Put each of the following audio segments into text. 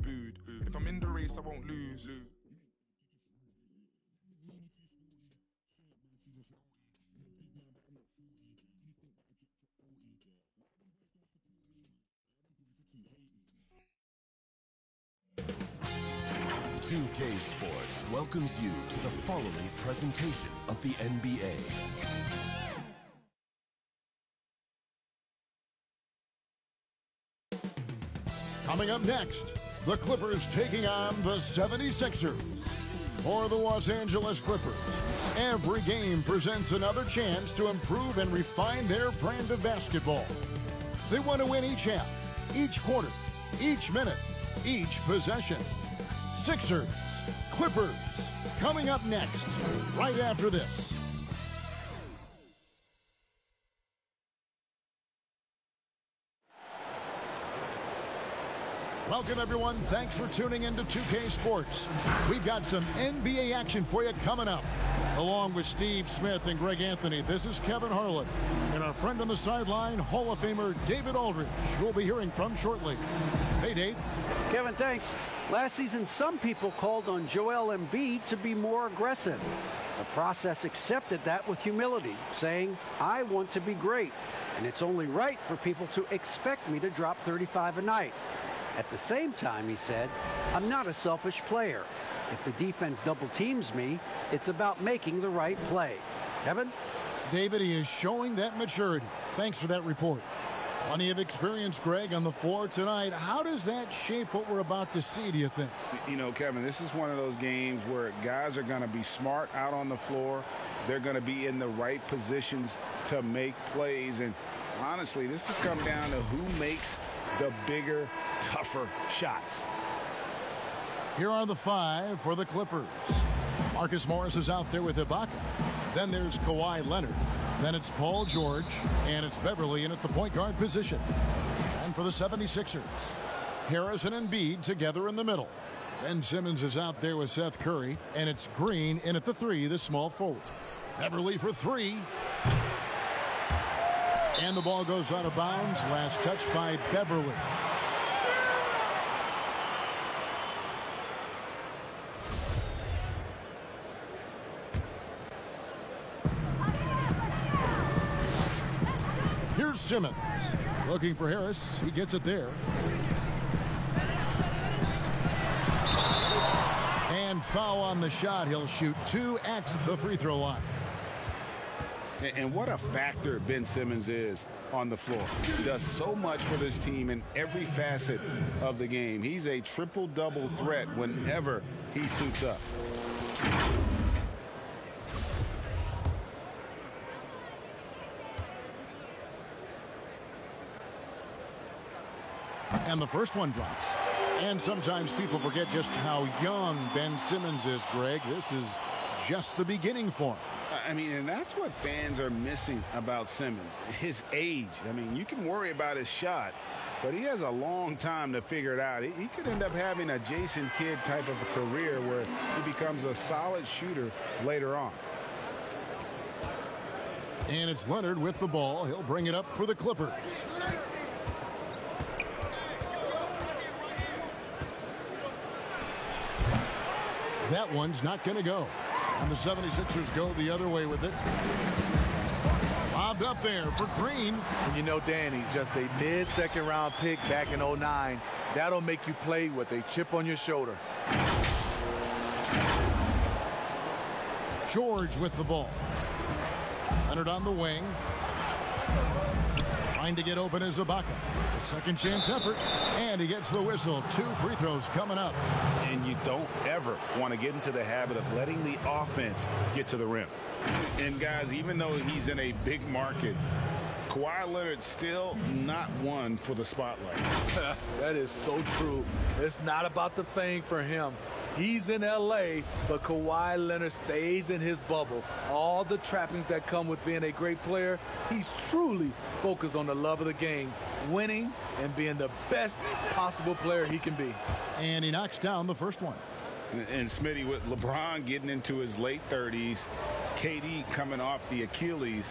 booed. If I'm in the race, I won't lose. 2K Sports welcomes you to the following presentation of the NBA. Coming up next, the Clippers taking on the 76ers. For the Los Angeles Clippers, every game presents another chance to improve and refine their brand of basketball. They want to win each half, each quarter, each minute, each possession. Sixers, Clippers, coming up next, right after this. Welcome, everyone. Thanks for tuning in to 2K Sports. We've got some NBA action for you coming up. Along with Steve Smith and Greg Anthony, this is Kevin Harlan. And our friend on the sideline, Hall of Famer David Aldridge, who we'll be hearing from shortly. Hey, Dave. Kevin, thanks. Last season, some people called on Joel Embiid to be more aggressive. The process accepted that with humility, saying, I want to be great, and it's only right for people to expect me to drop 35 a night. At the same time, he said, I'm not a selfish player. If the defense double teams me, it's about making the right play. Kevin? David, he is showing that maturity. Thanks for that report. Plenty of experience, Greg, on the floor tonight. How does that shape what we're about to see, do you think? You know, Kevin, this is one of those games where guys are going to be smart out on the floor. They're going to be in the right positions to make plays. And honestly, this will come down to who makes the bigger, tougher shots. Here are the five for the Clippers. Marcus Morris is out there with Ibaka. Then there's Kawhi Leonard. Then it's Paul George, and it's Beverly in at the point guard position. And for the 76ers, Harrison and Embiid together in the middle. Ben Simmons is out there with Seth Curry, and it's Green in at the three, the small forward. Beverly for three. And the ball goes out of bounds. Last touch by Beverly. Here's Simmons. Looking for Harris. He gets it there. And foul on the shot. He'll shoot two at the free throw line. And what a factor Ben Simmons is on the floor. He does so much for this team in every facet of the game. He's a triple-double threat whenever he suits up. And the first one drops. And sometimes people forget just how young Ben Simmons is, Greg. This is just the beginning for him. I mean, and that's what fans are missing about Simmons, his age. I mean, you can worry about his shot, but he has a long time to figure it out. He could end up having a Jason Kidd type of a career where he becomes a solid shooter later on. And it's Leonard with the ball. He'll bring it up for the Clippers. That one's not going to go. And the 76ers go the other way with it. Lobbed up there for Green. And you know, Danny, just a mid-second round pick back in 09. That'll make you play with a chip on your shoulder. George with the ball. Leonard on the wing. Trying to get open is Ibaka. A second chance effort, and he gets the whistle. Two free throws coming up. And you don't ever want to get into the habit of letting the offense get to the rim. And guys, even though he's in a big market, Kawhi Leonard's still not one for the spotlight. That is so true. It's not about the fame for him. He's in L.A., but Kawhi Leonard stays in his bubble. All the trappings that come with being a great player, he's truly focused on the love of the game, winning and being the best possible player he can be. And he knocks down the first one. And Smitty, with LeBron getting into his late 30s, KD coming off the Achilles,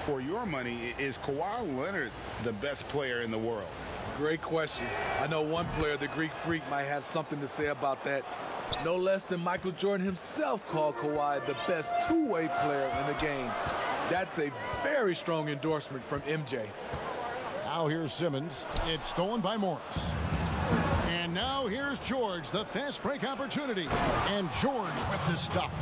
for your money, is Kawhi Leonard the best player in the world? Great question. I know one player, the Greek Freak, might have something to say about that. No less than Michael Jordan himself called Kawhi the best two-way player in the game. That's a very strong endorsement from MJ. Now here's Simmons. It's stolen by Morris. And now here's George, the fast break opportunity. And George with the stuff.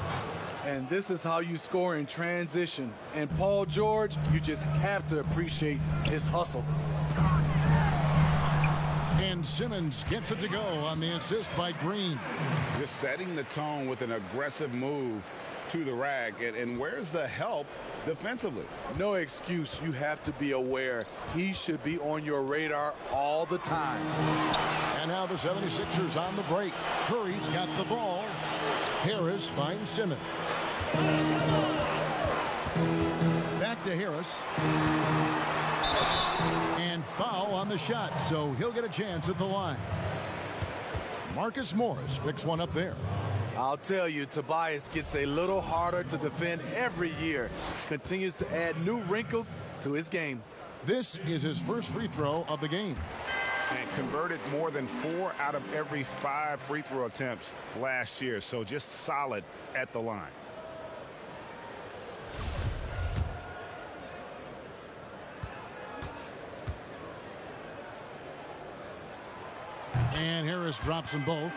And this is how you score in transition. And Paul George, you just have to appreciate his hustle. And Simmons gets it to go on the assist by Green. Just setting the tone with an aggressive move to the rack. And where's the help defensively? No excuse. You have to be aware. He should be on your radar all the time. And now the 76ers on the break. Curry's got the ball. Harris finds Simmons. Back to Harris. And foul on the shot, so he'll get a chance at the line. Marcus Morris picks one up there. I'll tell you, Tobias gets a little harder to defend every year. Continues to add new wrinkles to his game. This is his first free throw of the game. And converted more than 4 out of every 5 free throw attempts last year. So just solid at the line. And Harris drops them both.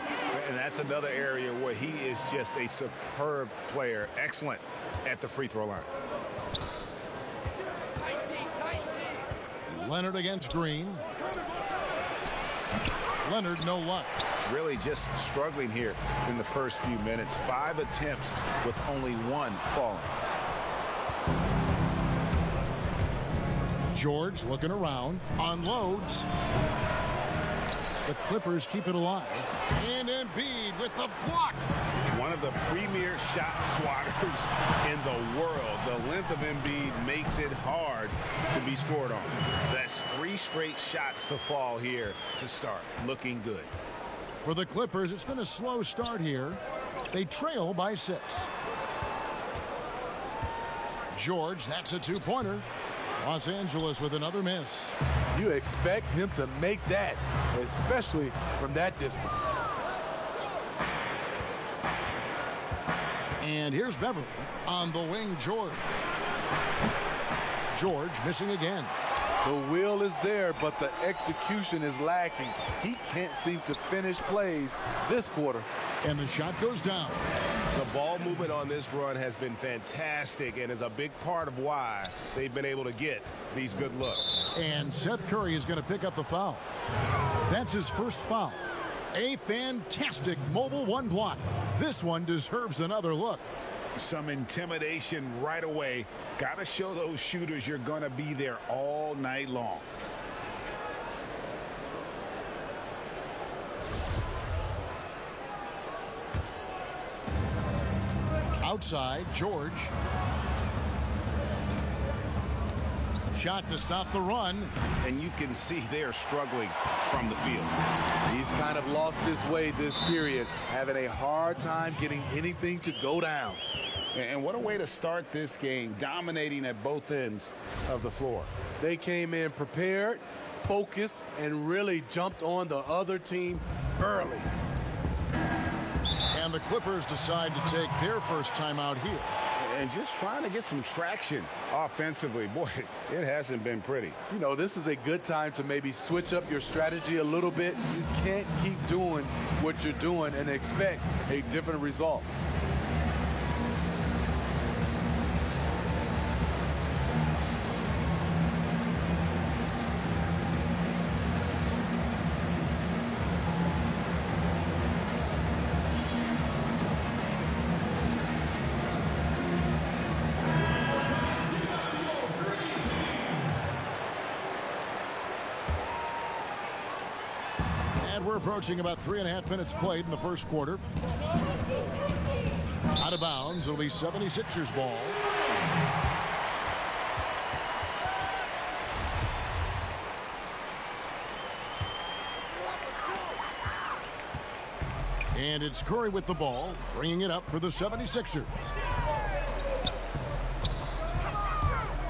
And that's another area where he is just a superb player. Excellent at the free throw line. Leonard against Green. Leonard, no luck. Really just struggling here in the first few minutes. 5 attempts with only 1 falling. George looking around, unloads. The Clippers keep it alive. And Embiid with the block. One of the premier shot swatters in the world. The length of Embiid makes it hard to be scored on. That's 3 straight shots to fall here to start. Looking good. For the Clippers, it's been a slow start here. They trail by 6. George, that's a 2-pointer. Los Angeles with another miss. You expect him to make that, especially from that distance. And here's Beverly on the wing. George missing again. The will is there, but the execution is lacking. He can't seem to finish plays this quarter. And the shot goes down. The ball movement on this run has been fantastic and is a big part of why they've been able to get these good looks. And Seth Curry is going to pick up the foul. That's his first foul. A fantastic mobile 1 block. This one deserves another look. Some intimidation right away. Got to show those shooters you're going to be there all night long. Outside, George. Shot to stop the run. And you can see they're struggling from the field. He's kind of lost his way this period, having a hard time getting anything to go down. And what a way to start this game, dominating at both ends of the floor. They came in prepared, focused, and really jumped on the other team early. And the Clippers decide to take their first timeout here. And just trying to get some traction offensively. Boy, it hasn't been pretty. You know, this is a good time to maybe switch up your strategy a little bit. You can't keep doing what you're doing and expect a different result. We're approaching about 3.5 minutes played in the first quarter. Out of bounds, it'll be 76ers ball. And it's Curry with the ball, bringing it up for the 76ers.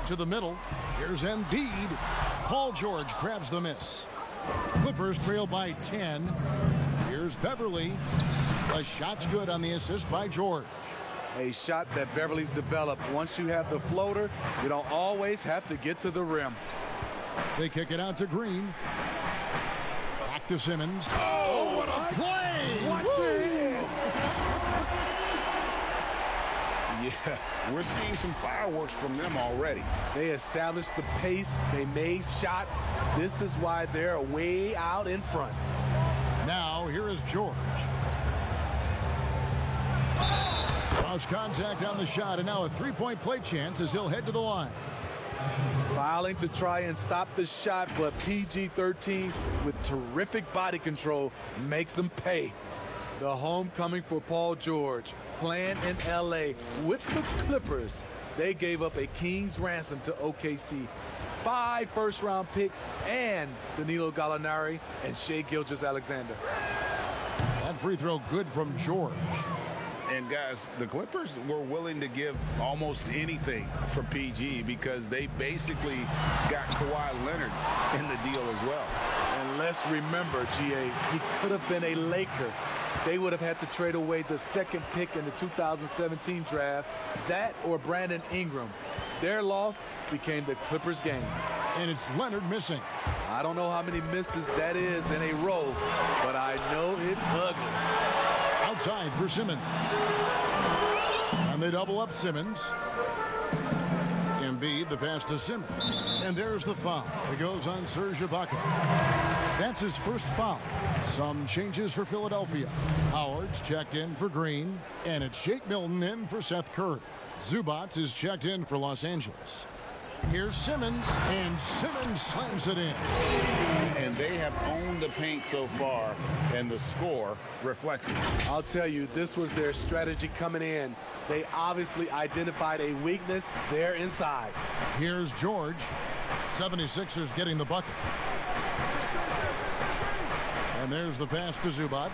To the middle, here's Embiid. Paul George grabs the miss. Clippers trail by 10. Here's Beverly. The shot's good on the assist by George. A shot that Beverly's developed. Once you have the floater, you don't always have to get to the rim. They kick it out to Green. Back to Simmons. Oh, what a play! Watch it! Yeah, we're seeing some fireworks from them already. They established the pace. They made shots. This is why they're way out in front. Now, here is George. Cross contact on the shot, and now a three-point play chance as he'll head to the line. Fouling to try and stop the shot, but PG-13 with terrific body control makes him pay. The homecoming for Paul George, playing in L.A. with the Clippers. They gave up a king's ransom to OKC, 5 first-round picks, and Danilo Gallinari and Shai Gilgeous-Alexander. That free throw good from George. And guys, the Clippers were willing to give almost anything for PG because they basically got Kawhi Leonard in the deal as well. And let's remember, GA, he could have been a Laker. They would have had to trade away the second pick in the 2017 draft, that or Brandon Ingram. Their loss became the Clippers' game. And it's Leonard missing. I don't know how many misses that is in a row, but I know it's ugly. Outside for Simmons. And they double up Simmons. Embiid, the pass to Simmons. And there's the foul. It goes on Serge Ibaka. That's his first foul. Some changes for Philadelphia. Howard's checked in for Green. And it's Shake Milton in for Seth Curry. Zubac is checked in for Los Angeles. Here's Simmons, and Simmons slams it in. And they have owned the paint so far, and the score reflects it. I'll tell you, this was their strategy coming in. They obviously identified a weakness there inside. Here's George. 76ers getting the bucket. And there's the pass to Zubac.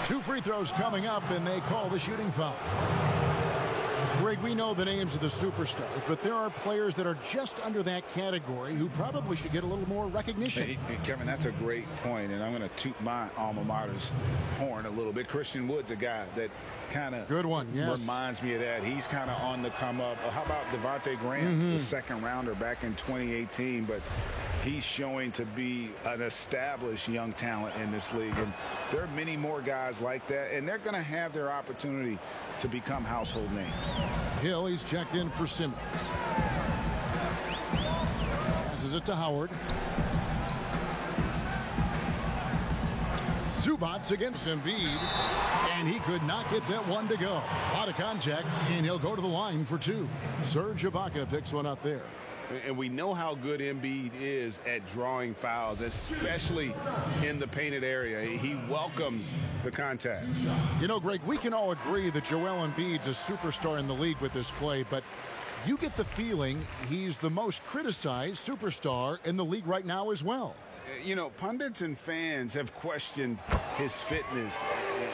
2 free throws coming up, and they call the shooting foul. Greg, we know the names of the superstars, but there are players that are just under that category who probably should get a little more recognition. Hey, Kevin, that's a great point, and I'm going to toot my alma mater's horn a little bit. Christian Wood's a guy that kind of reminds me of that. He's kind of on the come up. How about Devontae Graham, the second rounder back in 2018, but he's showing to be an established young talent in this league, and there are many more guys like that, and they're going to have their opportunity to become household names. Hill, he's checked in for Simmons. Passes it to Howard. Zubac against Embiid, and he could not get that one to go. Out of contact, and he'll go to the line for 2. Serge Ibaka picks one up there. And we know how good Embiid is at drawing fouls, especially in the painted area. He welcomes the contact. You know, Greg, we can all agree that Joel Embiid's a superstar in the league with this play, but you get the feeling he's the most criticized superstar in the league right now as well. You know, pundits and fans have questioned his fitness,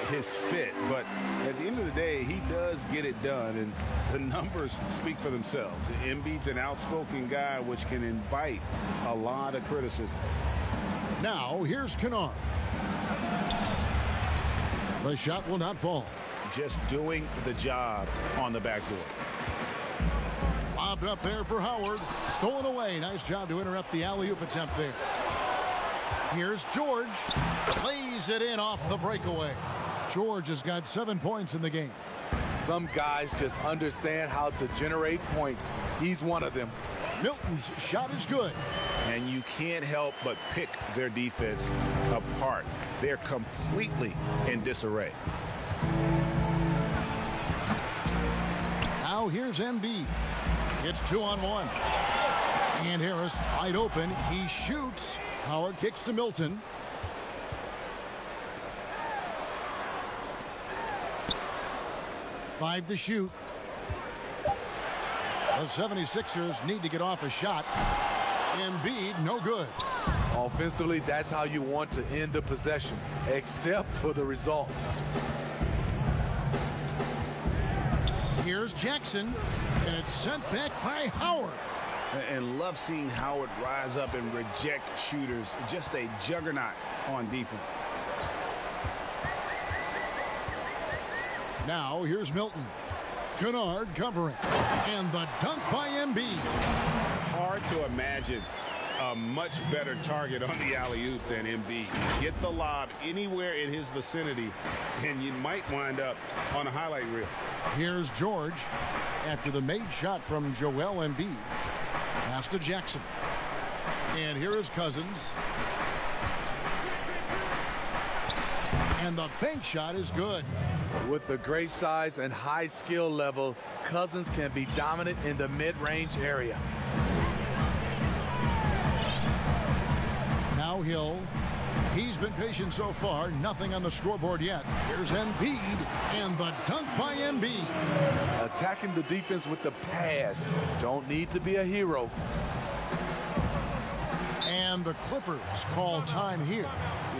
his fit, but at the end of the day, he does get it done, and the numbers speak for themselves. Embiid's an outspoken guy, which can invite a lot of criticism. Now, here's Kennard. The shot will not fall. Just doing the job on the backdoor. Lobbed up there for Howard. Stolen away. Nice job to interrupt the alley-oop attempt there. Here's George. Plays it in off the breakaway. George has got 7 points in the game. Some guys just understand how to generate points. He's one of them. Milton's shot is good. And you can't help but pick their defense apart. They're completely in disarray. Now here's Embiid. It's 2-on-1. And Harris wide open. He shoots. Howard kicks to Milton. Five to shoot. The 76ers need to get off a shot. Embiid, no good. Offensively, that's how you want to end the possession, except for the result. Here's Jackson, and it's sent back by Howard. And love seeing Howard rise up and reject shooters. Just a juggernaut on defense. Now here's Milton. Kennard covering. And the dunk by Embiid. Hard to imagine a much better target on the alley-oop than Embiid. Get the lob anywhere in his vicinity, and you might wind up on a highlight reel. Here's George after the made shot from Joel Embiid. Pass to Jackson. And here is Cousins. And the bank shot is good. With the great size and high skill level, Cousins can be dominant in the mid-range area. Now Hill. He's been patient so far. Nothing on the scoreboard yet. Here's Embiid. And the dunk by Embiid. Attacking the defense with the pass. Don't need to be a hero. And the Clippers call time here.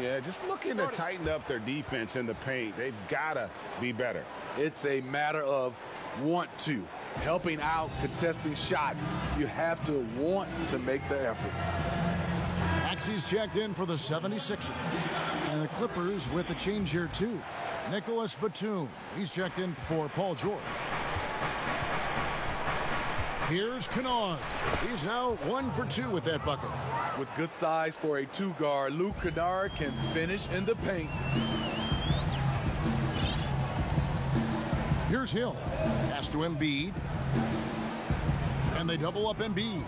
Yeah, just looking to tighten up their defense in the paint. They've got to be better. It's a matter of want to. Helping out, contesting shots. You have to want to make the effort. Maxey's checked in for the 76ers. And the Clippers with a change here, too. Nicholas Batum. He's checked in for Paul George. Here's Kennard. He's now 1 for 2 with that bucket. With good size for a two-guard, Luke Kennard can finish in the paint. Here's Hill. Pass to Embiid. And they double up Embiid.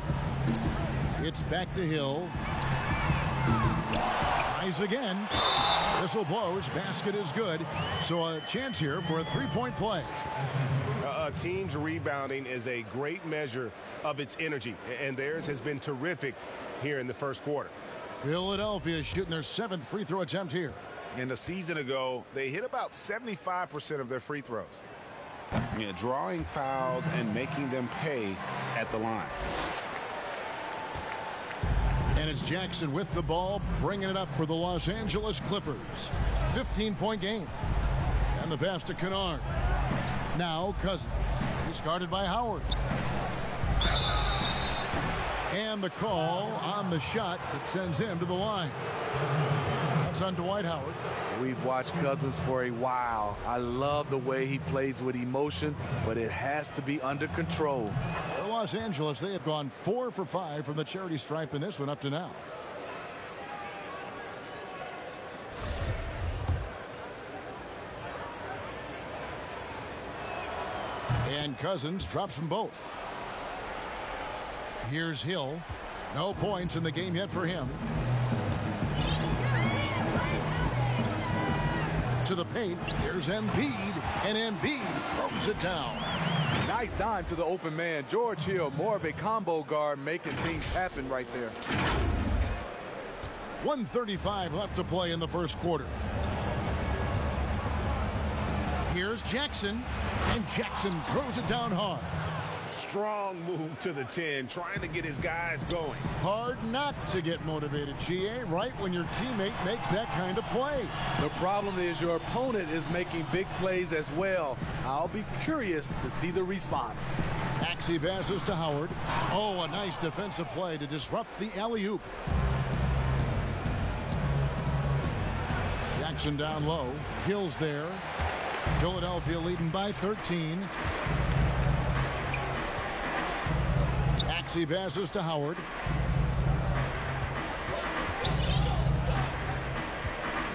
It's back to Hill. Tries again. Whistle blows. Basket is good. So a chance here for a three-point play. A team's rebounding is a great measure of its energy, and theirs has been terrific here in the first quarter. Philadelphia shooting their 7th free throw attempt here. In the season ago, they hit about 75% of their free throws. Yeah, drawing fouls and making them pay at the line. And it's Jackson with the ball, bringing it up for the Los Angeles Clippers. 15-point game. And the pass to Kennard. Now Cousins. He's guarded by Howard. And the call on the shot that sends him to the line. That's on Dwight Howard. We've watched Cousins for a while. I love the way he plays with emotion, but it has to be under control. For Los Angeles, they have gone 4 for 5 from the charity stripe in this one up to now. And Cousins drops them both. Here's Hill. No points in the game yet for him. To the paint. Here's Embiid. And Embiid throws it down. Nice dime to the open man. George Hill, more of a combo guard, making things happen right there. 1:35 left to play in the first quarter. Here's Jackson. And Jackson throws it down hard. Strong move to the 10, trying to get his guys going. Hard not to get motivated, GA, right when your teammate makes that kind of play. The problem is your opponent is making big plays as well. I'll be curious to see the response. Maxey passes to Howard. Oh, a nice defensive play to disrupt the alley-oop. Jackson down low. Hill's there. Philadelphia leading by 13. Maxey passes to Howard.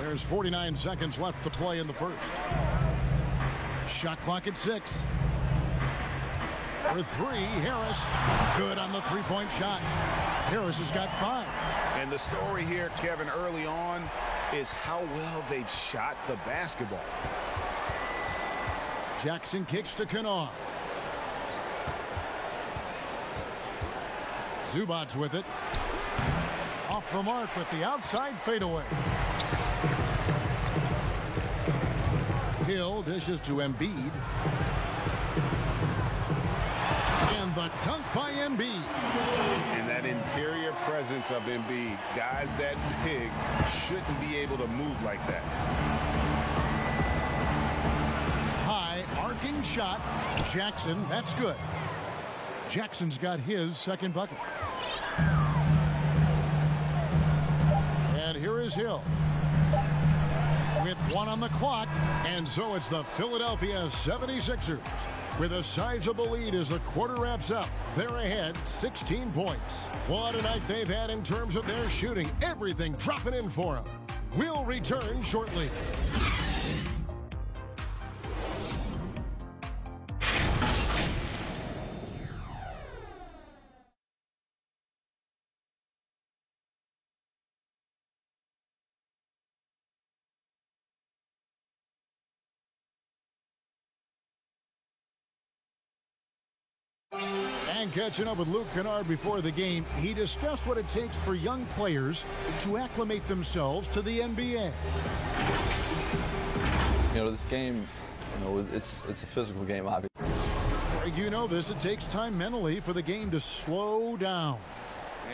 There's 49 seconds left to play in the first. Shot clock at 6. For 3, Harris. Good on the three-point shot. Harris has got 5. And the story here, Kevin, early on is how well they've shot the basketball. Jackson kicks to Kennard. Zubac's with it. Off the mark with the outside fadeaway. Hill dishes to Embiid. And the dunk by Embiid. And that interior presence of Embiid, guys that big shouldn't be able to move like that. High arcing shot. Jackson, that's good. Jackson's got his second bucket. And here is Hill with 1 on the clock. And so it's the Philadelphia 76ers with a sizable lead as the quarter wraps up. They're ahead 16 points. What a night they've had in terms of their shooting. Everything dropping in for them. We'll return shortly. And catching up with Luke Kennard before the game, he discussed what it takes for young players to acclimate themselves to the NBA. You know, this game, you know, it's a physical game, obviously. Greg, you know this. It takes time mentally for the game to slow down.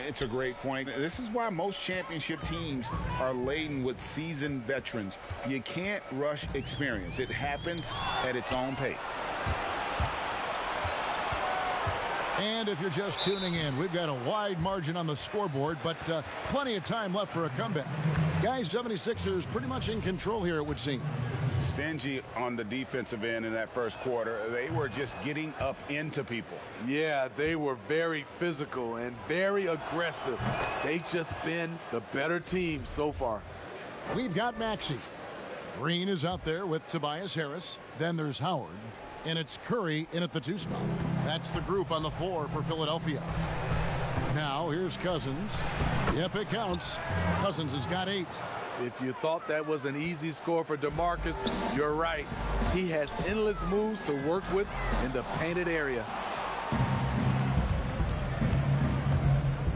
It's a great point. This is why most championship teams are laden with seasoned veterans. You can't rush experience. It happens at its own pace. And if you're just tuning in, we've got a wide margin on the scoreboard, but plenty of time left for a comeback. Guys, 76ers pretty much in control here, it would seem. Stingy on the defensive end in that first quarter. They were just getting up into people. Yeah, they were very physical and very aggressive. They've just been the better team so far. We've got Maxey. Green is out there with Tobias Harris. Then there's Howard. And it's Curry in at the 2 spot. That's the group on the floor for Philadelphia. Now here's Cousins. Yep, it counts. Cousins has got 8. If you thought that was an easy score for DeMarcus, you're right. He has endless moves to work with in the painted area.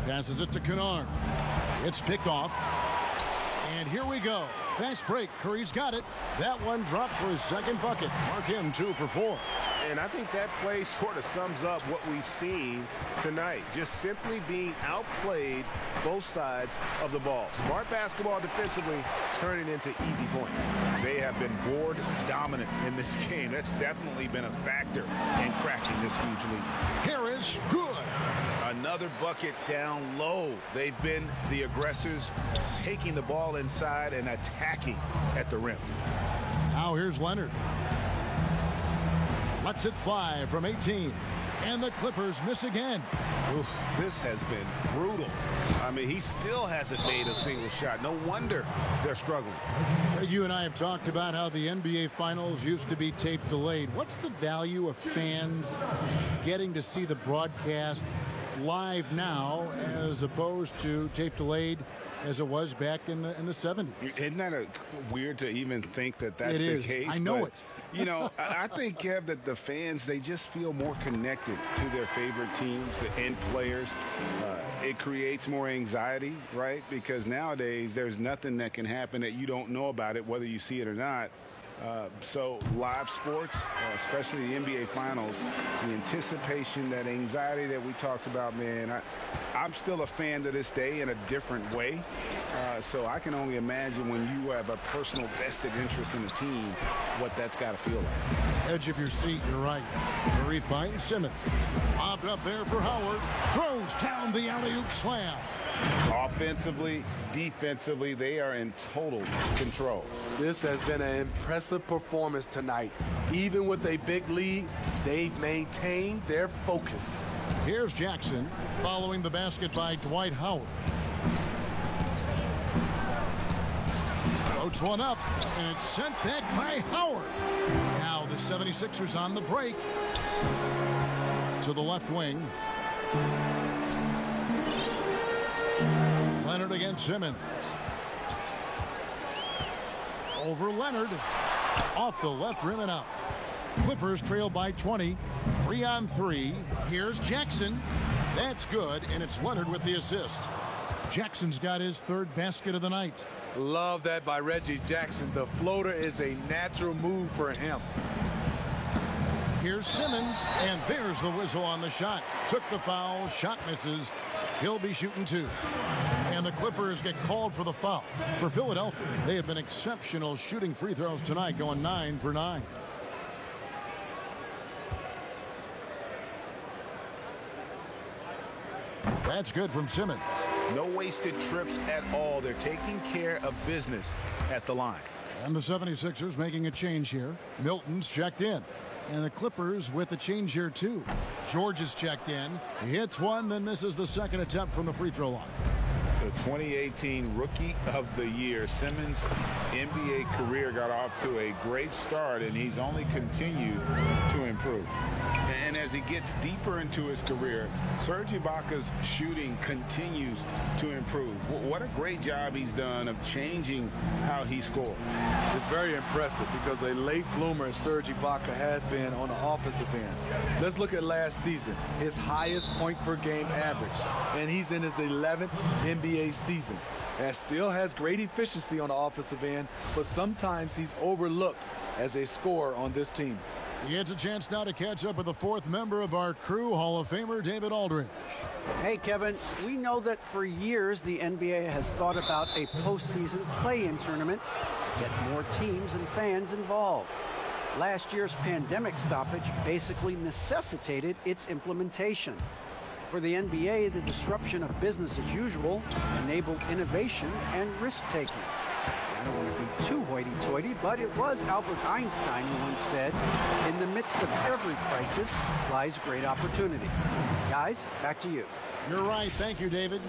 Passes it to Kennard. It's picked off. And here we go. Fast break. Curry's got it. That one dropped for his second bucket. Mark him 2 for 4. And I think that play sort of sums up what we've seen tonight. Just simply being outplayed both sides of the ball. Smart basketball defensively turning into easy points. They have been board dominant in this game. That's definitely been a factor in cracking this huge lead. Harris, good. Another bucket down low. They've been the aggressors, taking the ball inside and attacking at the rim. Now here's Leonard. Lets it fly from 18. And the Clippers miss again. Oof, this has been brutal. I mean, he still hasn't made a single shot. No wonder they're struggling. You and I have talked about how the NBA Finals used to be tape delayed. What's the value of fans getting to see the broadcast live now as opposed to tape delayed as it was back in the 70s? Isn't that weird to even think that that's the case? I know it. You know, I think, Kev, that the fans, they just feel more connected to their favorite teams and players. It creates more anxiety, right? Because nowadays there's nothing that can happen that you don't know about it, whether you see it or not. So live sports, especially the NBA Finals, the anticipation, that anxiety that we talked about, man, I'm still a fan to this day in a different way. So I can only imagine when you have a personal vested interest in the team, what that's got to feel like. Edge of your seat, you're right. Murray finds Simmons. Lobbed up there for Howard. Throws down the alley-oop slam. Offensively, defensively, they are in total control. This has been an impressive performance tonight. Even with a big lead, they've maintained their focus. Here's Jackson following the basket by Dwight Howard. Floats one up, and it's sent back by Howard. Now the 76ers on the break. To the left wing. Leonard against Simmons. Over Leonard. Off the left rim and out. Clippers trail by 20. 3-on-3. Here's Jackson. That's good, and it's Leonard with the assist. Jackson's got his third basket of the night. Love that by Reggie Jackson. The floater is a natural move for him. Here's Simmons, and there's the whistle on the shot. Took the foul, shot misses. He'll be shooting 2. And the Clippers get called for the foul. For Philadelphia, they have been exceptional shooting free throws tonight, going 9 for 9. That's good from Simmons. No wasted trips at all. They're taking care of business at the line. And the 76ers making a change here. Milton's checked in. And the Clippers with a change here, too. George is checked in. He hits one, then misses the second attempt from the free throw line. The 2018 Rookie of the Year. Simmons' NBA career got off to a great start, and he's only continued to improve. And as he gets deeper into his career, Serge Ibaka's shooting continues to improve. What a great job he's done of changing how he scores. It's very impressive because a late bloomer Serge Ibaka has been on the offensive end. Let's look at last season, his highest point per game average, and he's in his 11th NBA season. And still has great efficiency on the offensive end, but sometimes he's overlooked as a scorer on this team. He gets a chance now to catch up with the fourth member of our crew, Hall of Famer David Aldridge. Hey, Kevin, we know that for years the NBA has thought about a postseason play-in tournament, get more teams and fans involved. Last year's pandemic stoppage basically necessitated its implementation. For the NBA, the disruption of business as usual enabled innovation and risk-taking. I don't want to be too hoity-toity, but it was Albert Einstein who once said, in the midst of every crisis lies great opportunity. Guys, back to you. You're right. Thank you, David.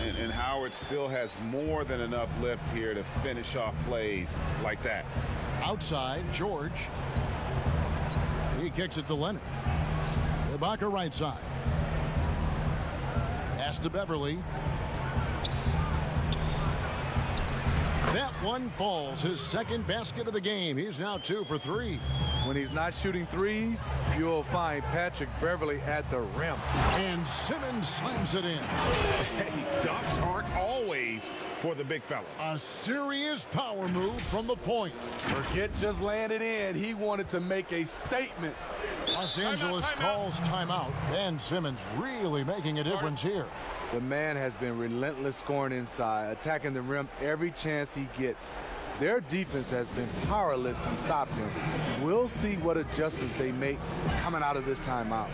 And Howard still has more than enough lift here to finish off plays like that. Outside, George. He kicks it to Leonard. Ibaka right side. Pass to Beverly. That one falls, his second basket of the game. He's now 2 for 3. When he's not shooting threes, you'll find Patrick Beverly at the rim. And Simmons slams it in. Hey, dunks aren't always for the big fellas. A serious power move from the point. Forget just laying it in. He wanted to make a statement. Los Angeles calls timeout. Ben Simmons really making a difference here. The man has been relentless scoring inside, attacking the rim every chance he gets. Their defense has been powerless to stop him. We'll see what adjustments they make coming out of this timeout.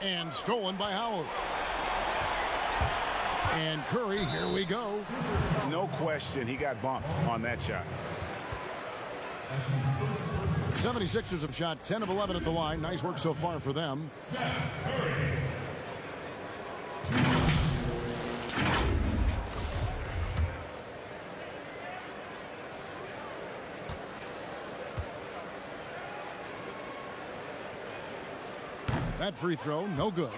And stolen by Howard. And Curry, here we go. No question, he got bumped on that shot. 76ers have shot 10 of 11 at the line. Nice work so far for them. That free throw, no good.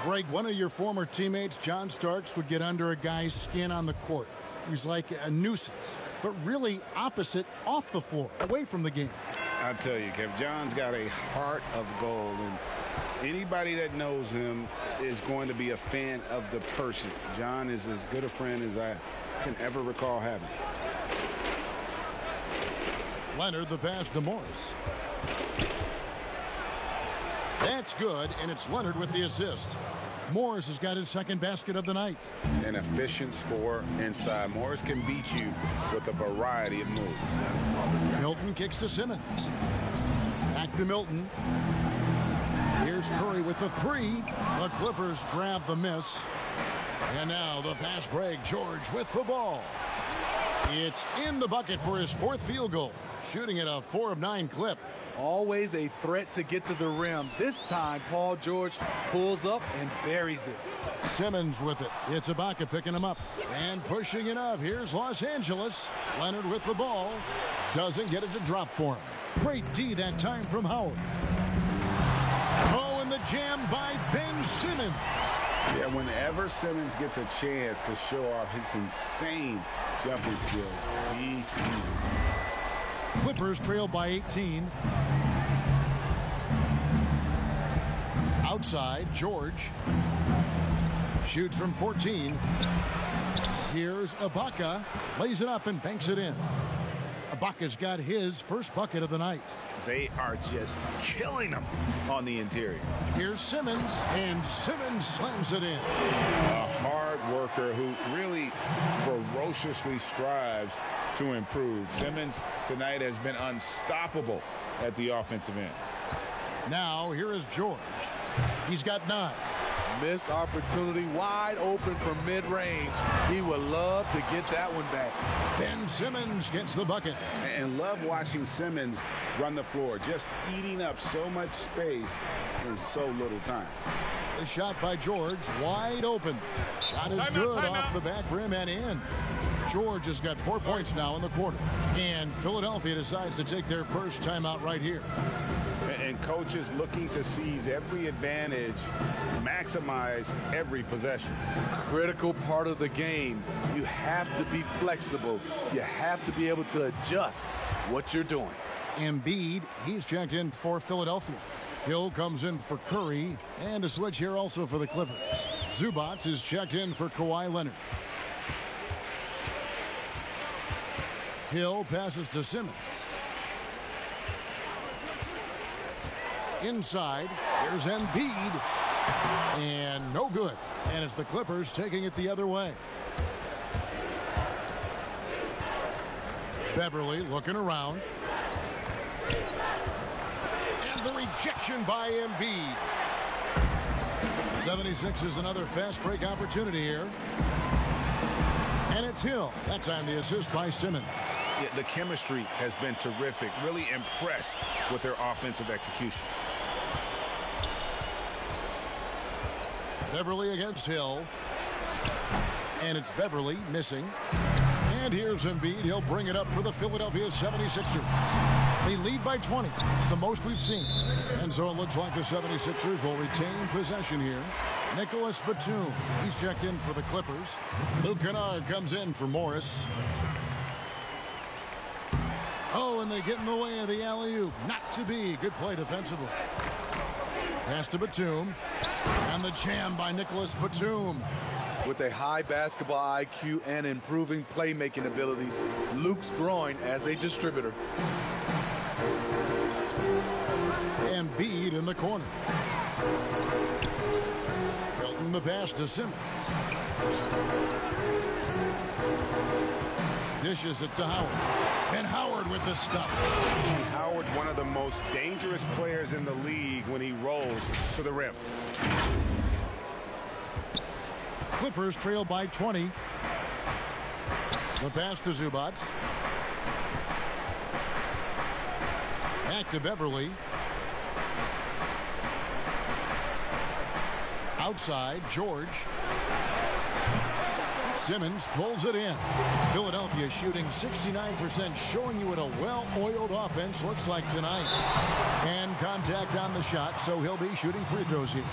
Greg, one of your former teammates, John Starks, would get under a guy's skin on the court. He's like a nuisance, but really opposite off the floor, away from the game. I tell you, Kev, John's got a heart of gold, and anybody that knows him is going to be a fan of the person. John is as good a friend as I can ever recall having. Leonard, the pass to Morris. That's good, and it's Leonard with the assist. Morris has got his second basket of the night. An efficient scorer inside. Morris can beat you with a variety of moves. Milton kicks to Simmons. Back to Milton. Here's Curry with the three. The Clippers grab the miss. And now the fast break. George with the ball. It's in the bucket for his fourth field goal. Shooting at a 4 of 9 clip. Always a threat to get to the rim. This time, Paul George pulls up and buries it. Simmons with it. It's Ibaka picking him up and pushing it up. Here's Los Angeles. Leonard with the ball. Doesn't get it to drop for him. Great D that time from Howard. Oh, and the jam by Ben Simmons. Yeah, whenever Simmons gets a chance to show off his insane jumping skills, he sees it. Clippers trail by 18. Outside, George shoots from 14. Here's Ibaka, lays it up and banks it in. Ibaka's got his first bucket of the night. They are just killing them on the interior. Here's Simmons, and Simmons slams it in. A hard worker who really ferociously strives to improve. Simmons tonight has been unstoppable at the offensive end. Now, here is George. He's got 9. Missed opportunity, wide open from mid-range. He would love to get that one back. Ben Simmons gets the bucket. And love watching Simmons run the floor, just eating up so much space in so little time. The shot by George, wide open. Shot is good off the back rim and in. George has got 4 points now in the quarter. And Philadelphia decides to take their first timeout right here. And coaches looking to seize every advantage, maximize every possession. Critical part of the game. You have to be flexible. You have to be able to adjust what you're doing. Embiid, he's checked in for Philadelphia. Hill comes in for Curry, and a switch here also for the Clippers. Zubac is checked in for Kawhi Leonard. Hill passes to Simmons. Inside, there's Embiid, and no good. And it's the Clippers taking it the other way. Beverly looking around. And the rejection by Embiid. 76 is another fast break opportunity here. And it's Hill. That time the assist by Simmons. Yeah, the chemistry has been terrific. Really impressed with their offensive execution. Beverly against Hill. And it's Beverly missing. And here's Embiid. He'll bring it up for the Philadelphia 76ers. They lead by 20. It's the most we've seen. And so it looks like the 76ers will retain possession here. Nicholas Batum. He's checked in for the Clippers. Luke Kennard comes in for Morris. Oh, and they get in the way of the alley-oop. Not to be. Good play defensively. Pass to Batum. And the jam by Nicholas Batum. With a high basketball IQ and improving playmaking abilities, Luke's growing as a distributor. Embiid in the corner. Hilton the pass to Simmons. Dishes it to Howard. And Howard with the stuff. Howard, one of the most dangerous players in the league when he rolls to the rim. Clippers trail by 20. The pass to Zubac. Back to Beverly. Outside, George. Simmons pulls it in. Philadelphia shooting 69%, showing you what a well-oiled offense looks like tonight. And contact on the shot, so he'll be shooting free throws here.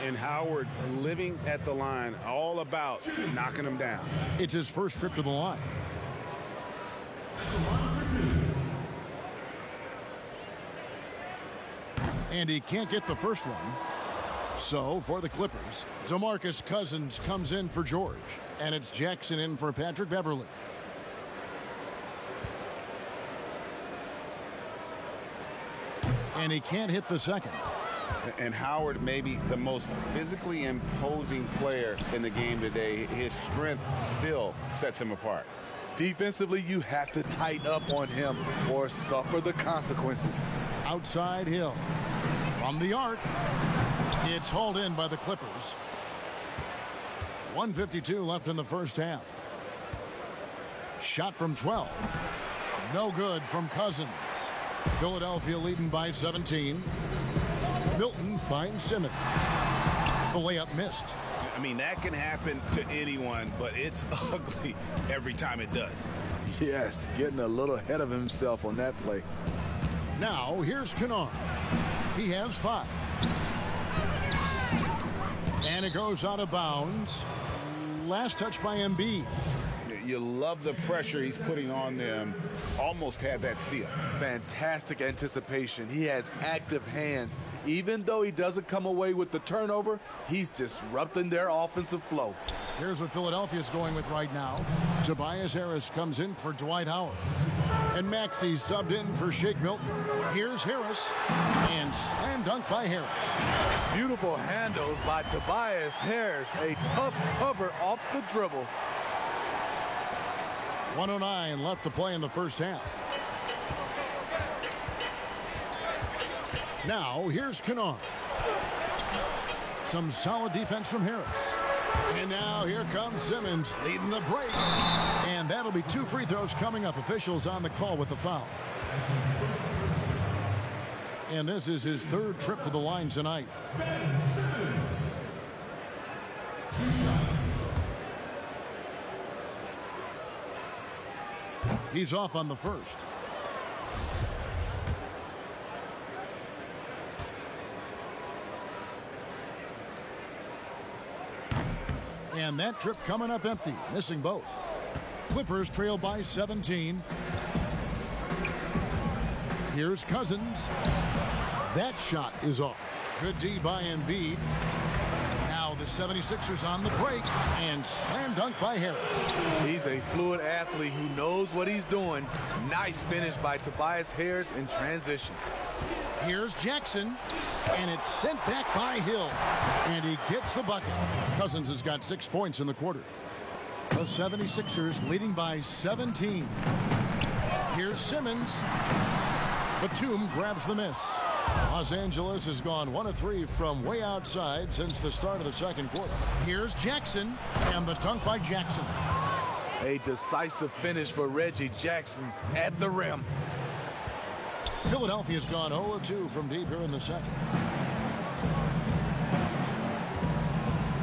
And Howard living at the line, all about knocking him down. It's his first trip to the line. And he can't get the first one. So, for the Clippers, DeMarcus Cousins comes in for George. And it's Jackson in for Patrick Beverly. And he can't hit the second. And Howard may be the most physically imposing player in the game today. His strength still sets him apart. Defensively, you have to tighten up on him or suffer the consequences. Outside Hill. From the arc. It's hauled in by the Clippers. 1:52 left in the first half. Shot from 12. No good from Cousins. Philadelphia leading by 17. Milton finds Simmons. The layup missed. I mean, that can happen to anyone, but it's ugly every time it does. Yes, getting a little ahead of himself on that play. Now, here's Kennard. He has 5. And it goes out of bounds. Last touch by Embiid. You love the pressure he's putting on them. Almost had that steal. Fantastic anticipation. He has active hands. Even though he doesn't come away with the turnover, he's disrupting their offensive flow. Here's what Philadelphia's going with right now. Tobias Harris comes in for Dwight Howard. And Maxey subbed in for Shake Milton. Here's Harris. And slam dunk by Harris. Beautiful handles by Tobias Harris. A tough cover off the dribble. 1:09 left to play in the first half. Now, here's Kennard. Some solid defense from Harris. And now here comes Simmons leading the break. And that'll be 2 free throws coming up. Officials on the call with the foul. And this is his 3rd trip to the line tonight. He's off on the first. And that trip coming up empty, missing both. Clippers trail by 17. Here's Cousins. That shot is off. Good D by Embiid. Now the 76ers on the break, and slam dunk by Harris. He's a fluid athlete who knows what he's doing. Nice finish by Tobias Harris in transition. Here's Jackson, and it's sent back by Hill, and he gets the bucket. Cousins has got 6 points in the quarter. The 76ers leading by 17. Here's Simmons. Batum grabs the miss. Los Angeles has gone 1 of 3 from way outside since the start of the second quarter. Here's Jackson, and the dunk by Jackson. A decisive finish for Reggie Jackson at the rim. Philadelphia's gone 0 of 2 from deep here in the second.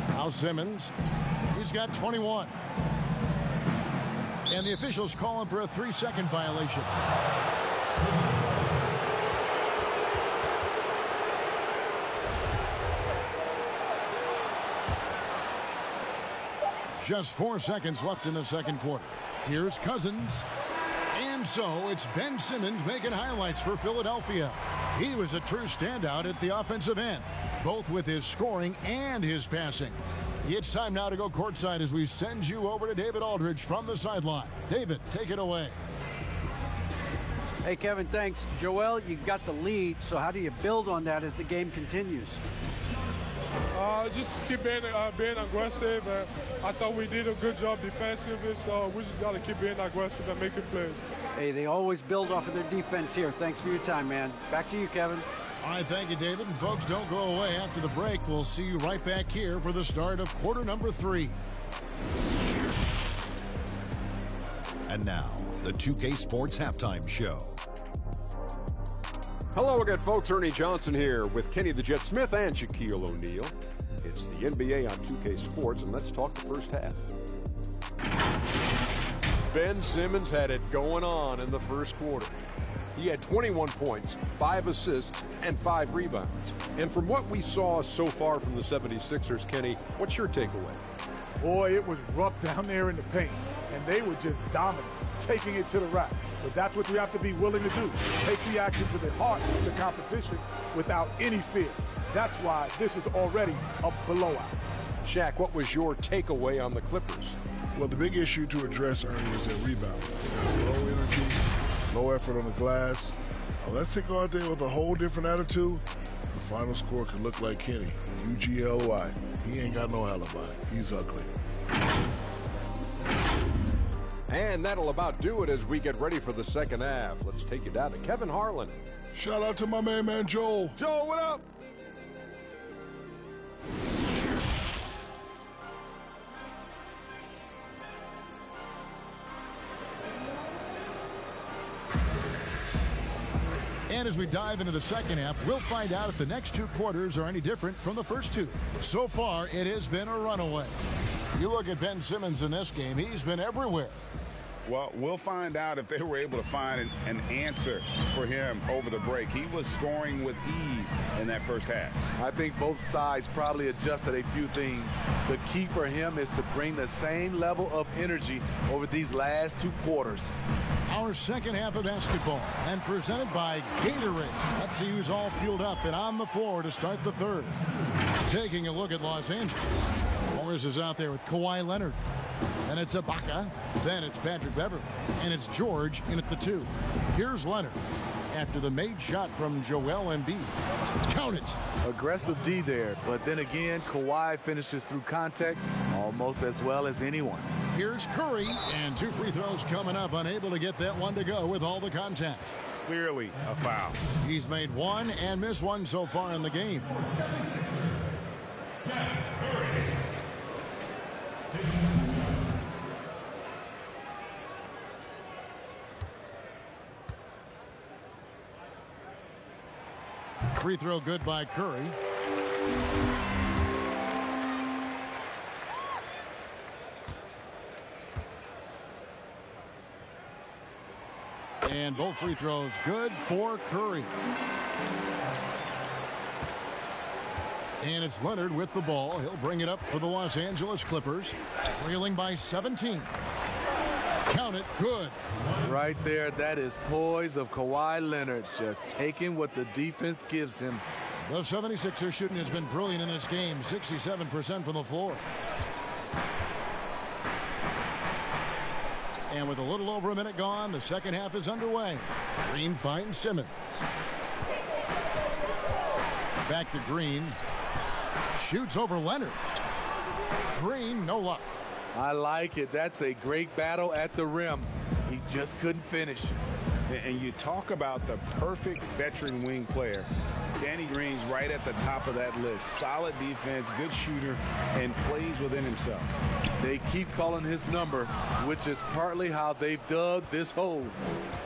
Now Simmons, he's got 21. And the officials call him for a 3-second violation. Just 4 seconds left in the second quarter. Here's Cousins. And so it's Ben Simmons making highlights for Philadelphia. He was a true standout at the offensive end, both with his scoring and his passing. It's time now to go courtside as we send you over to David Aldridge from the sideline. David, take it away. Hey, Kevin, thanks. Joel, you got the lead, so how do you build on that as the game continues? Just keep being aggressive. I thought we did a good job defensively, so we just got to keep being aggressive and making plays. Hey, they always build off of their defense here. Thanks for your time, man. Back to you, Kevin. All right, thank you, David. And folks, don't go away after the break. We'll see you right back here for the start of quarter number 3. And now, the 2K Sports Halftime Show. Hello again, folks. Ernie Johnson here with Kenny the Jet Smith and Shaquille O'Neal. It's the NBA on 2K Sports, and let's talk the first half. Ben Simmons had it going on in the first quarter. He had 21 points, 5 assists, and 5 rebounds. And from what we saw so far from the 76ers, Kenny, what's your takeaway? Boy, it was rough down there in the paint, and they were just dominant, taking it to the rack. But that's what you have to be willing to do. Take the action to the heart of the competition without any fear. That's why this is already a blowout. Shaq, what was your takeaway on the Clippers? Well, the big issue to address, Ernie, is their rebound. Low energy, low effort on the glass. Unless they go out there with a whole different attitude, the final score could look like Kenny. UGLY. He ain't got no alibi. He's ugly. And that'll about do it as we get ready for the second half. Let's take you down to Kevin Harlan. Shout out to my man Joel. Joel, what up? And as we dive into the second half, we'll find out if the next 2 quarters are any different from the first 2. So far, it has been a runaway. You look at Ben Simmons in this game, he's been everywhere. Well, we'll find out if they were able to find an answer for him over the break. He was scoring with ease in that first half. I think both sides probably adjusted a few things. The key for him is to bring the same level of energy over these last 2 quarters. Our second half of basketball, and presented by Gatorade. Let's see who's all fueled up and on the floor to start the third. Taking a look at Los Angeles. Morris is out there with Kawhi Leonard. Then it's Ibaka. Then it's Patrick Beverley. And it's George in at the 2. Here's Leonard after the made shot from Joel Embiid. Count it. Aggressive D there, but then again, Kawhi finishes through contact almost as well as anyone. Here's Curry, and 2 free throws coming up, unable to get that one to go with all the contact. Clearly a foul. He's made 1 and missed 1 so far in the game. Free throw good by Curry. And both free throws good for Curry. And it's Leonard with the ball. He'll bring it up for the Los Angeles Clippers, trailing by 17. Count it, good. Right there, that is poise of Kawhi Leonard, just taking what the defense gives him. The 76ers shooting has been brilliant in this game, 67% from the floor. And with a little over a minute gone, the second half is underway. Green finds Simmons. Back to Green. Shoots over Leonard. Green, no luck. I like it. That's a great battle at the rim. He just couldn't finish. And you talk about the perfect veteran wing player. Danny Green's right at the top of that list. Solid defense, good shooter, and plays within himself. They keep calling his number, which is partly how they've dug this hole.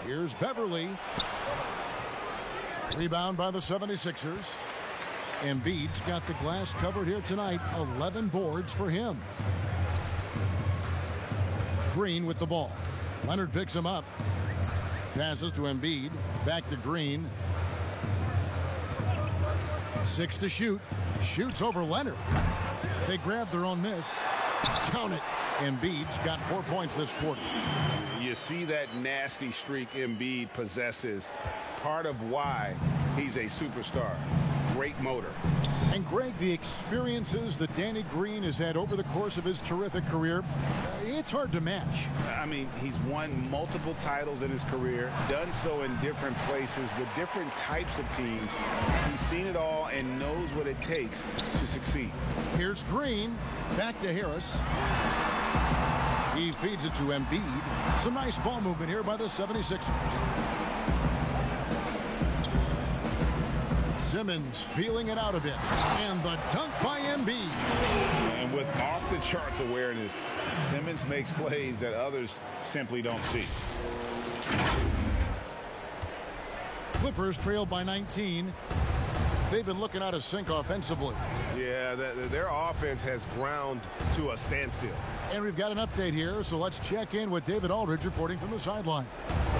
Here's Beverley. Rebound by the 76ers. Embiid's got the glass covered here tonight. 11 boards for him. Green with the ball. Leonard picks him up. Passes to Embiid. Back to Green. 6 to shoot. Shoots over Leonard. They grab their own miss. Count it. Embiid's got 4 points this quarter. You see that nasty streak Embiid possesses. Part of why he's a superstar. Great motor. And Greg, the experiences that Danny Green has had over the course of his terrific career, it's hard to match. I mean, he's won multiple titles in his career, done so in different places with different types of teams. He's seen it all and knows what it takes to succeed. Here's Green. Back to Harris. He feeds it to Embiid. Some nice ball movement here by the 76ers. Simmons feeling it out a bit. And the dunk by Embiid. And with off-the-charts awareness, Simmons makes plays that others simply don't see. Clippers trailed by 19. They've been looking out of sync offensively. Yeah, their offense has ground to a standstill. And we've got an update here, so let's check in with David Aldridge reporting from the sideline.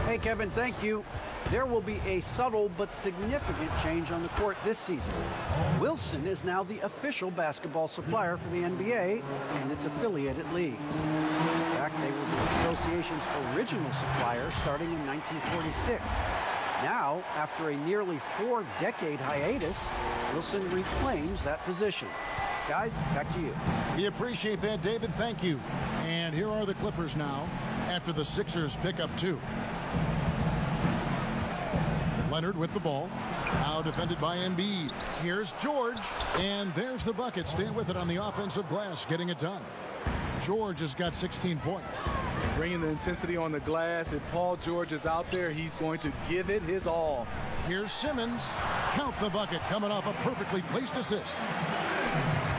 Hey, Kevin, thank you. There will be a subtle but significant change on the court this season. Wilson is now the official basketball supplier for the NBA and its affiliated leagues. In fact, they were the association's original supplier starting in 1946. Now, after a nearly 4-decade hiatus, Wilson reclaims that position. Guys, back to you. We appreciate that, David. Thank you. And here are the Clippers now after the Sixers pick up 2. Leonard with the ball. Now defended by Embiid. Here's George. And there's the bucket. Stay with it on the offensive glass, getting it done. George has got 16 points. Bringing the intensity on the glass. If Paul George is out there, he's going to give it his all. Here's Simmons. Count the bucket, coming off a perfectly placed assist.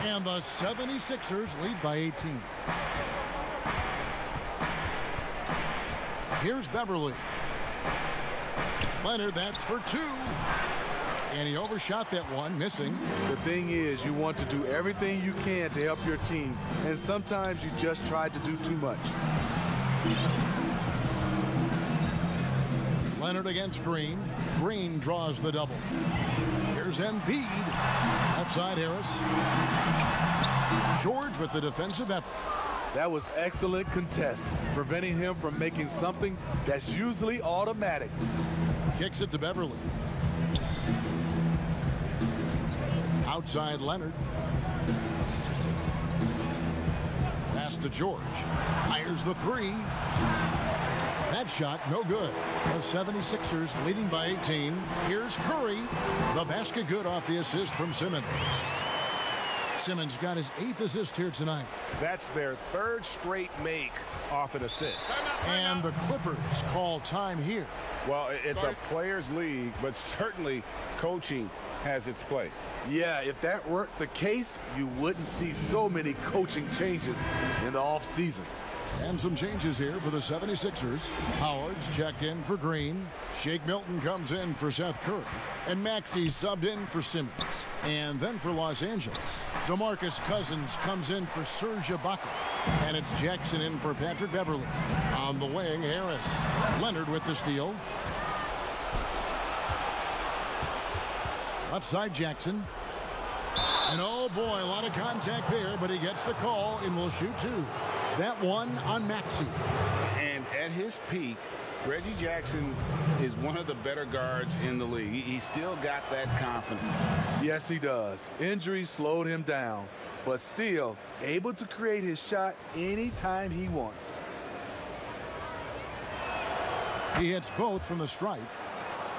And the 76ers lead by 18. Here's Beverley. Leonard, that's for 2. And he overshot that one, missing. The thing is, you want to do everything you can to help your team. And sometimes you just try to do too much. Leonard against Green. Green draws the double. Here's Embiid. Left side, Harris. George with the defensive effort. That was excellent contest, preventing him from making something that's usually automatic. Kicks it to Beverley. Outside Leonard. Pass to George. Fires the three. That shot, no good. The 76ers leading by 18. Here's Curry. The basket good off the assist from Simmons. Simmons got his 8th assist here tonight. That's their 3rd straight make off an assist. And the Clippers call time here. Well, it's a players' league, but certainly coaching has its place. Yeah, if that weren't the case, you wouldn't see so many coaching changes in the offseason. And some changes here for the 76ers. Howard's checked in for Green. Shake Milton comes in for Seth Curry. And Maxey subbed in for Simmons. And then for Los Angeles, DeMarcus Cousins comes in for Serge Ibaka. And it's Jackson in for Patrick Beverly. On the wing, Harris. Leonard with the steal. Left side, Jackson. And oh boy, a lot of contact there, but he gets the call and will shoot 2. That one on Maxey. And at his peak, Reggie Jackson is one of the better guards in the league. He's still got that confidence. Yes, he does. Injuries slowed him down, but still able to create his shot anytime he wants. He hits both from the stripe.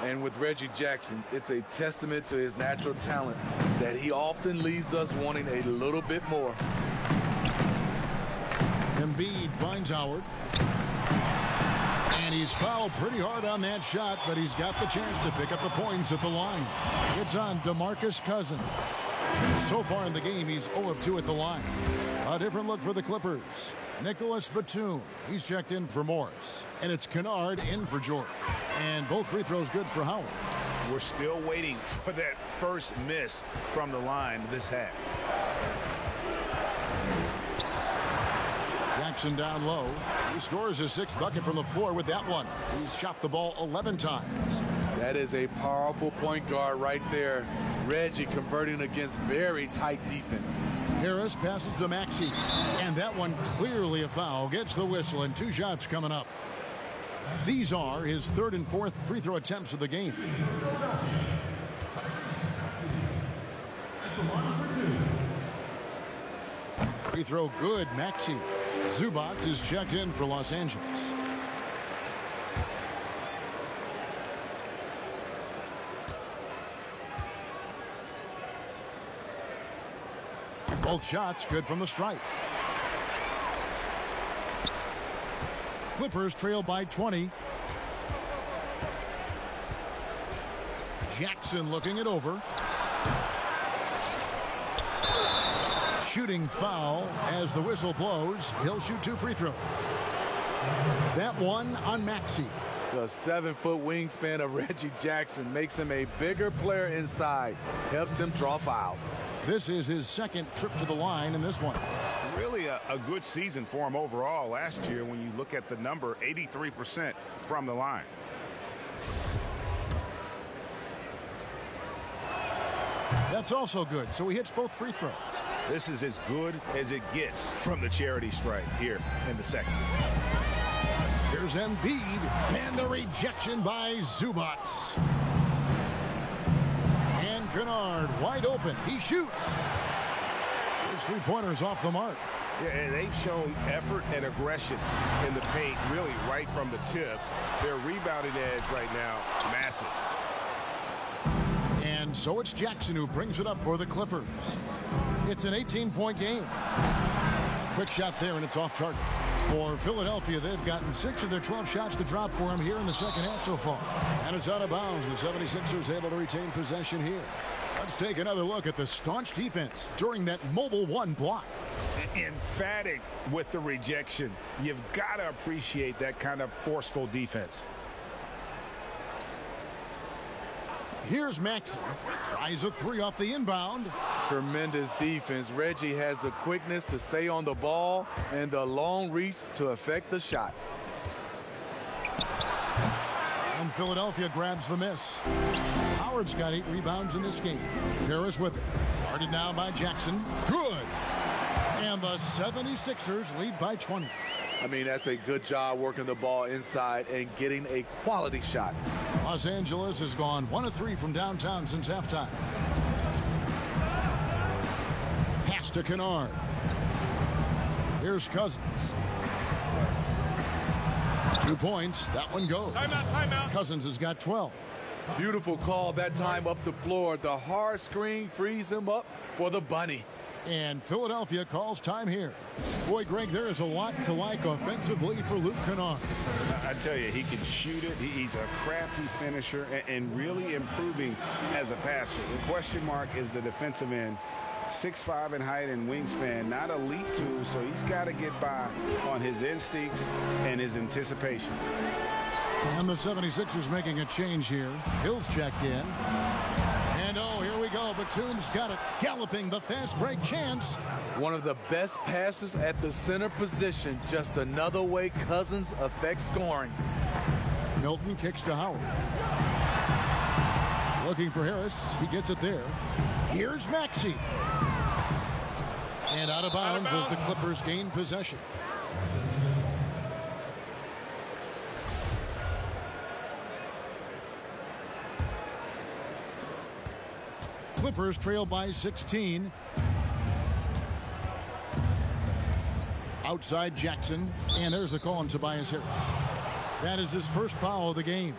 And with Reggie Jackson, it's a testament to his natural talent that he often leaves us wanting a little bit more. Embiid finds Howard. And he's fouled pretty hard on that shot, but he's got the chance to pick up the points at the line. It's on DeMarcus Cousins. So far in the game, he's 0 of 2 at the line. A different look for the Clippers. Nicholas Batum. He's checked in for Morris. And it's Kennard in for George. And both free throws good for Howard. We're still waiting for that first miss from the line this half. Jackson down low. He scores his 6th bucket from the floor with that one. He's shot the ball 11 times. That is a powerful point guard right there. Reggie converting against very tight defense. Harris passes to Maxey. And that one clearly a foul. Gets the whistle and 2 shots coming up. These are his 3rd and 4th free throw attempts of the game. Free throw good, Maxey. Zubac is checked in for Los Angeles. Both shots good from the stripe. Clippers trail by 20. Jackson looking it over. Shooting foul as the whistle blows. He'll shoot 2 free throws. That one on Maxey. The 7-foot wingspan of Reggie Jackson makes him a bigger player inside. Helps him draw fouls. This is his 2nd trip to the line in this one. Really a good season for him overall last year when you look at the number, 83% from the line. That's also good, so he hits both free throws. This is as good as it gets from the charity stripe here in the second. Here's Embiid, and the rejection by Zubac. And Kennard wide open. He shoots. His 3-pointers off the mark. Yeah, and they've shown effort and aggression in the paint really right from the tip. Their rebounding edge right now, massive. And so it's Jackson who brings it up for the Clippers. It's an 18-point game. Quick shot there, and it's off target. For Philadelphia, they've gotten 6 of their 12 shots to drop for him here in the second half so far. And it's out of bounds. The 76ers able to retain possession here. Let's take another look at the staunch defense during that mobile 1 block. Emphatic with the rejection. You've got to appreciate that kind of forceful defense. Here's Maxey. Tries a 3 off the inbound. Tremendous defense. Reggie has the quickness to stay on the ball and the long reach to affect the shot. And Philadelphia grabs the miss. Howard's got 8 rebounds in this game. Harris with it. Guarded now by Jackson. Good. And the 76ers lead by 20. I mean, that's a good job working the ball inside and getting a quality shot. Los Angeles has gone 1 of 3 from downtown since halftime. Pass to Kennard. Here's Cousins. 2 points. That one goes. Timeout. Cousins has got 12. Beautiful call that time up the floor. The hard screen frees him up for the bunny. And Philadelphia calls time here. Boy, Greg, there is a lot to like offensively for Luke Kennard. I tell you, he can shoot it. He's a crafty finisher and really improving as a passer. The question mark is the defensive end. 6'5" in height and wingspan, not elite too, so he's got to get by on his instincts and his anticipation. And the 76ers making a change here. Hill's checked in. And oh, here we go. Batum's got it. Galloping the fast break chance. One of the best passes at the center position. Just another way Cousins affects scoring. Milton kicks to Howard. Looking for Harris. He gets it there. Here's Maxey. And out of bounds as the Clippers gain possession. Clippers trail by 16. Outside Jackson. And there's the call on Tobias Harris. That is his first foul of the game.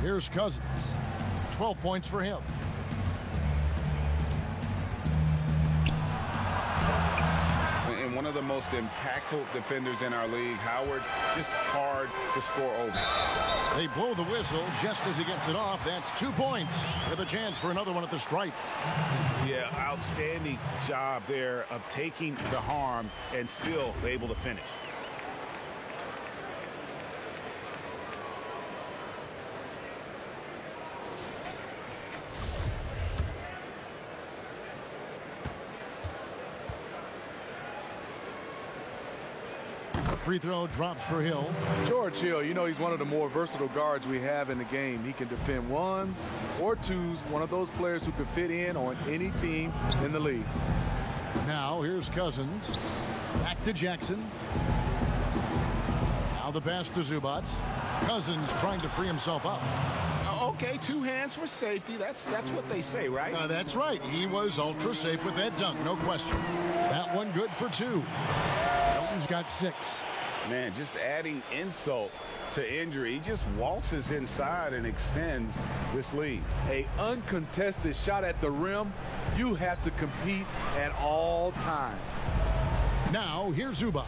Here's Cousins. 12 points for him. And one of the most impactful defenders in our league, Howard, just hard to score over. They blow the whistle just as he gets it off. That's 2 points with a chance for another one at the stripe. Yeah, outstanding job there of taking the harm and still able to finish. Free throw drops for Hill. George Hill, you know, he's one of the more versatile guards we have in the game. He can defend ones or twos, one of those players who can fit in on any team in the league. Now here's Cousins. Back to Jackson. Now the pass to Zubac. Cousins trying to free himself up. Okay, 2 hands for safety. That's what they say, right? That's right. He was ultra safe with that dunk, no question. That one good for 2. Milton's got 6. Man, just adding insult to injury. He just waltzes inside and extends this lead. A uncontested shot at the rim, you have to compete at all times. Now, here's Zubac.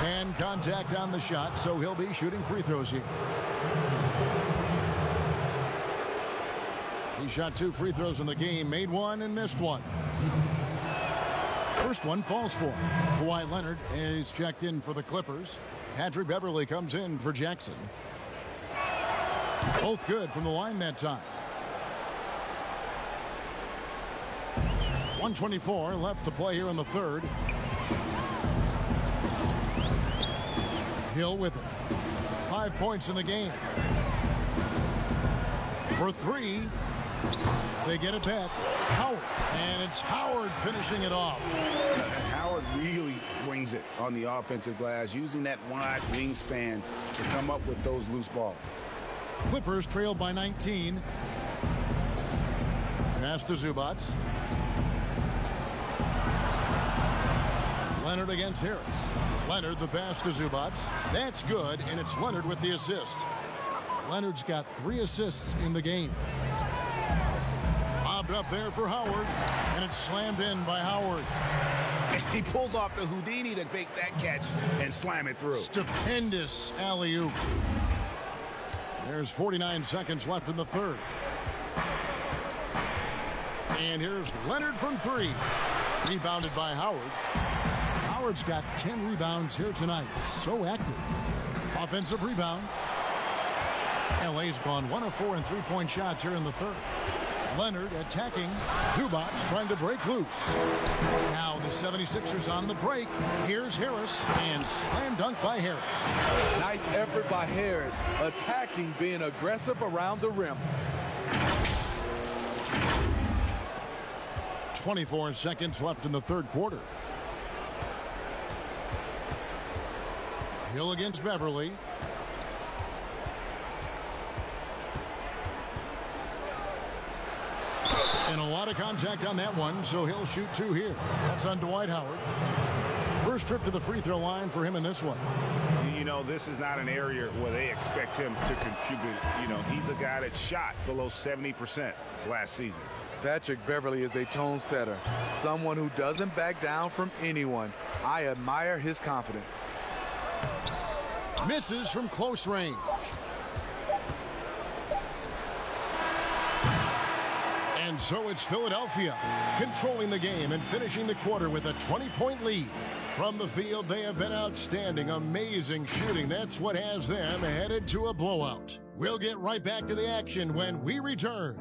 And contact on the shot, so he'll be shooting free throws here. He shot 2 free throws in the game, made 1 and missed 1. First one falls for him. Kawhi Leonard is checked in for the Clippers. Patrick Beverley comes in for Jackson. Both good from the line that time. 1:24 left to play here in the third. Hill with it. 5 points in the game. For 3. They get it back. Howard. And it's Howard finishing it off. Howard really brings it on the offensive glass, using that wide wingspan to come up with those loose balls. Clippers trail by 19. Pass to Zubac. Leonard against Harris. Leonard the pass to Zubac. That's good, and it's Leonard with the assist. Leonard's got 3 assists in the game. Lobbed up there for Howard, and it's slammed in by Howard. He pulls off the Houdini to make that catch and slam it through. Stupendous alley-oop. There's 49 seconds left in the third. And here's Leonard from 3. Rebounded by Howard. Howard's got 10 rebounds here tonight. So active. Offensive rebound. LA's gone 1 of 4 in three-point shots here in the third. Leonard attacking. Zubac trying to break loose. Now the 76ers on the break. Here's Harris, and slam dunk by Harris. Nice effort by Harris, attacking, being aggressive around the rim. 24 seconds left in the third quarter. Hill against Beverley. of contact on that one, so he'll shoot 2 here. That's on Dwight Howard. First trip to the free throw line for him in this one. You know, this is not an area where they expect him to contribute. You know, he's a guy that shot below 70% last season. Patrick Beverley is a tone setter, someone who doesn't back down from anyone. I admire his confidence. Misses from close range. And so it's Philadelphia controlling the game and finishing the quarter with a 20-point lead. From the field, they have been outstanding, amazing shooting. That's what has them headed to a blowout. We'll get right back to the action when we return.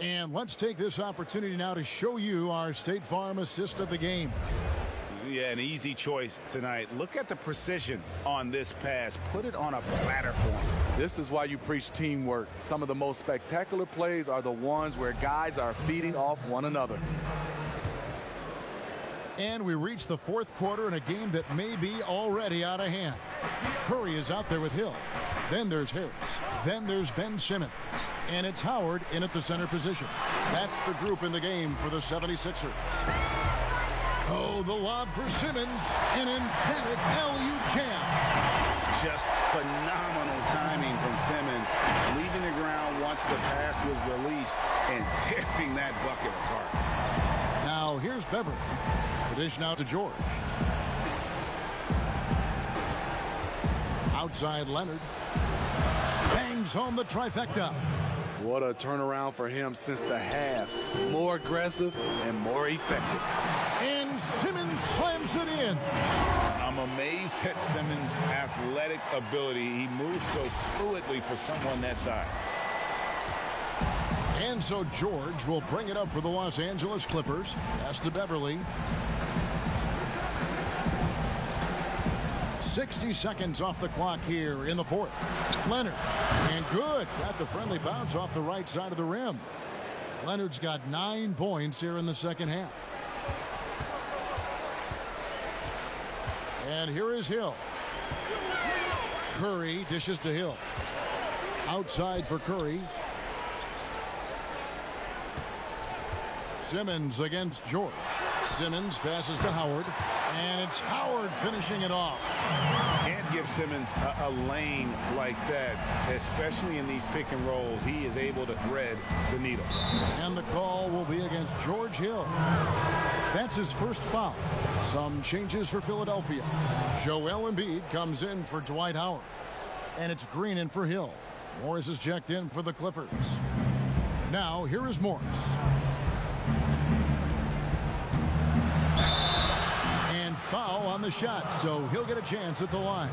And let's take this opportunity now to show you our State Farm assist of the game. Yeah, an easy choice tonight. Look at the precision on this pass. Put it on a platter for him. This is why you preach teamwork. Some of the most spectacular plays are the ones where guys are feeding off one another. And we reach the fourth quarter in a game that may be already out of hand. Curry is out there with Hill. Then there's Harris. Then there's Ben Simmons. And it's Howard in at the center position. That's the group in the game for the 76ers. Oh, the lob for Simmons. An emphatic alley-oop jam. Just phenomenal timing from Simmons. Leaving the ground once the pass was released and tearing that bucket apart. Now here's Beverly. The dish now to George. Outside Leonard. Bangs home the trifecta. What a turnaround for him since the half. More aggressive and more effective. And Simmons slams it in. I'm amazed at Simmons' athletic ability. He moves so fluidly for someone that size. And so George will bring it up for the Los Angeles Clippers. Pass to Beverly. 60 seconds off the clock here in the fourth. Leonard. And good. Got the friendly bounce off the right side of the rim. Leonard's got 9 points here in the second half. And here is Hill. Curry dishes to Hill. Outside for Curry. Simmons against George. Simmons passes to Howard. And it's Howard finishing it off. Can't give Simmons a lane like that, especially in these pick and rolls. He is able to thread the needle. And the call will be against George Hill. That's his first foul. Some changes for Philadelphia. Joel Embiid comes in for Dwight Howard. And it's Green in for Hill. Morris is checked in for the Clippers. Now, here is Morris. Foul on the shot, so he'll get a chance at the line.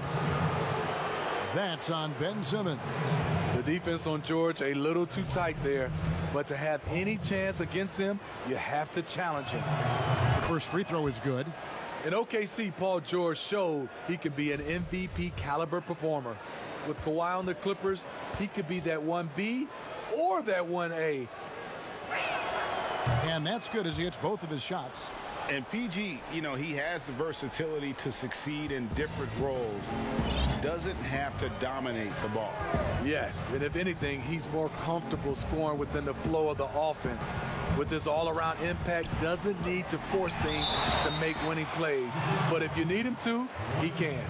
That's on Ben Simmons. The defense on George a little too tight there, but to have any chance against him, you have to challenge him. The first free throw is good. In OKC, Paul George showed he could be an MVP caliber performer. With Kawhi on the Clippers, he could be that 1B or that 1A. And that's good as he hits both of his shots. And PG, you know, he has the versatility to succeed in different roles. Doesn't have to dominate the ball. Yes, and if anything, he's more comfortable scoring within the flow of the offense. With his all-around impact, doesn't need to force things to make winning plays. But if you need him to, he can.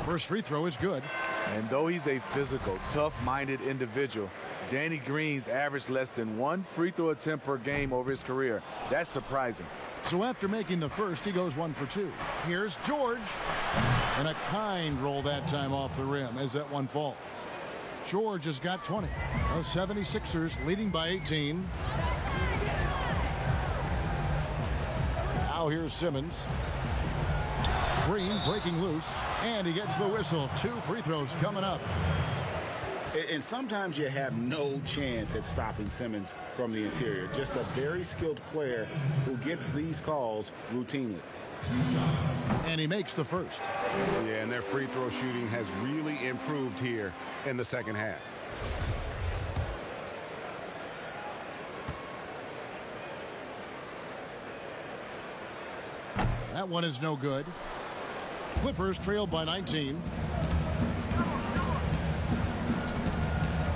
First free throw is good. And though he's a physical, tough-minded individual, Danny Green's averaged less than 1 free throw attempt per game over his career. That's surprising. So after making the first, he goes 1 for 2. Here's George. And a kind roll that time off the rim as that one falls. George has got 20. The 76ers leading by 18. Now here's Simmons. Green breaking loose, and he gets the whistle. 2 free throws coming up. And sometimes you have no chance at stopping Simmons from the interior. Just a very skilled player who gets these calls routinely. And he makes the first. Yeah, and their free throw shooting has really improved here in the second half. That one is no good. Clippers trailed by 19.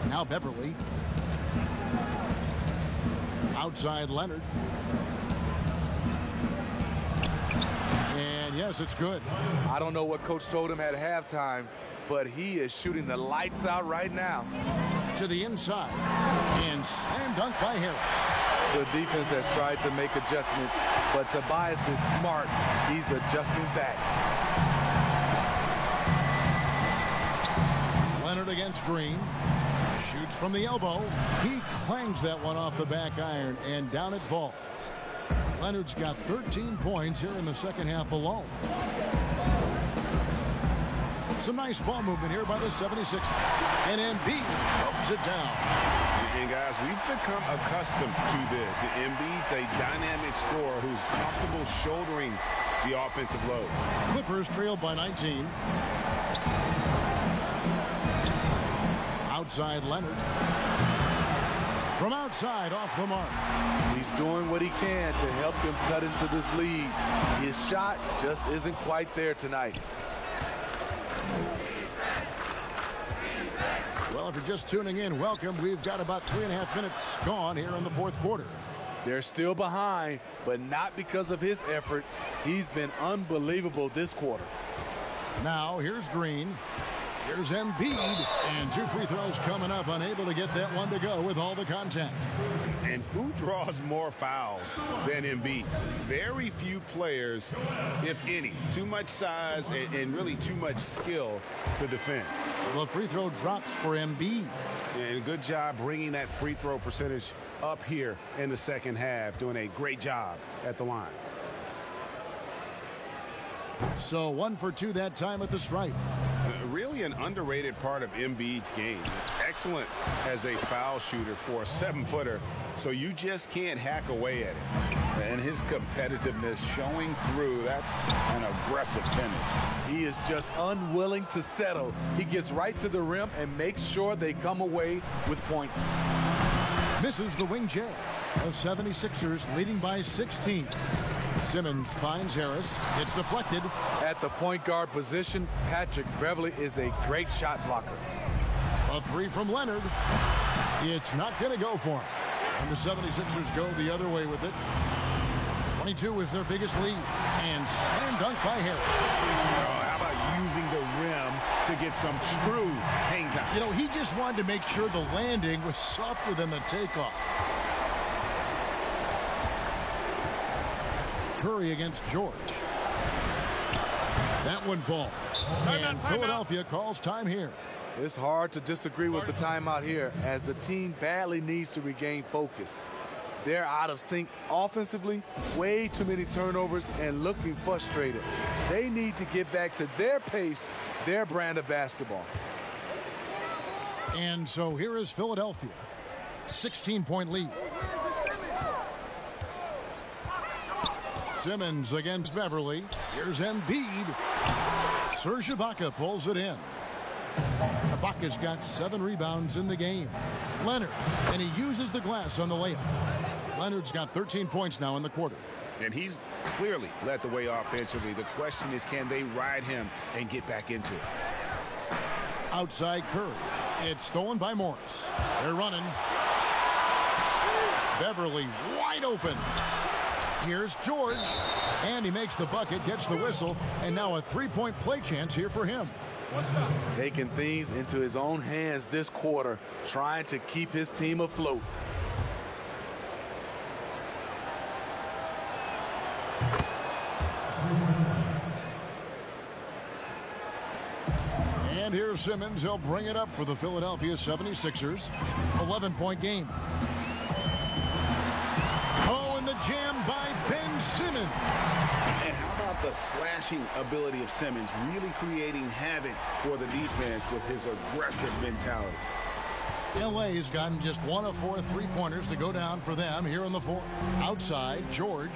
Now Beverly. Outside Leonard. And yes, it's good. I don't know what coach told him at halftime, but he is shooting the lights out right now. To the inside. And slam dunk by Harris. The defense has tried to make adjustments, but Tobias is smart. He's adjusting back. Leonard against Green. Shoots from the elbow. He clangs that one off the back iron, and down it falls. Leonard's got 13 points here in the second half alone. Some nice ball movement here by the 76ers. And Embiid throws it down. And guys, we've become accustomed to this. Embiid's a dynamic scorer who's comfortable shouldering the offensive load. Clippers trailed by 19. Outside Leonard. From outside, off the mark. He's doing what he can to help him cut into this lead. His shot just isn't quite there tonight. Well, if you're just tuning in, welcome. We've got about 3.5 minutes gone here in the fourth quarter. They're still behind, but not because of his efforts. He's been unbelievable this quarter. Now, here's Green. Here's Embiid. And 2 free throws coming up. Unable to get that one to go with all the contact. And who draws more fouls than Embiid? Very few players, if any. Too much size and really too much skill to defend. The free throw drops for Embiid. And a good job bringing that free throw percentage up here in the second half. Doing a great job at the line. So 1 for 2 that time at the stripe. Really an underrated part of Embiid's game. Excellent as a foul shooter for a 7-footer. So you just can't hack away at it. And his competitiveness showing through. That's an aggressive finish. He is just unwilling to settle. He gets right to the rim and makes sure they come away with points. Misses the wing J. The 76ers leading by 16. Simmons finds Harris. It's deflected. At the point guard position, Patrick Beverly is a great shot blocker. A 3 from Leonard. It's not going to go for him. And the 76ers go the other way with it. 22 is their biggest lead. And slam dunk by Harris. How about using the rim to get some true hang time? You know, he just wanted to make sure the landing was softer than the takeoff. Curry against George. That one falls. And Philadelphia calls time here. It's hard to disagree with the timeout here as the team badly needs to regain focus. They're out of sync offensively, way too many turnovers, and looking frustrated. They need to get back to their pace, their brand of basketball. And so here is Philadelphia. 16-point lead. Simmons against Beverly. Here's Embiid. Serge Ibaka pulls it in. Ibaka's got 7 rebounds in the game. Leonard, and he uses the glass on the layup. Leonard's got 13 points now in the quarter. And he's clearly led the way offensively. The question is, can they ride him and get back into it? Outside Curry. It's stolen by Morris. They're running. Beverly wide open. Here's George. And he makes the bucket, gets the whistle, and now a 3-point play chance here for him. Taking things into his own hands this quarter, trying to keep his team afloat. And here's Simmons. He'll bring it up for the Philadelphia 76ers. 11-point game. Oh, and the jam by Ben Simmons. And how about the slashing ability of Simmons, really creating havoc for the defense with his aggressive mentality. LA has gotten just 1 of 4 3-pointers to go down for them here in the fourth. Outside, George.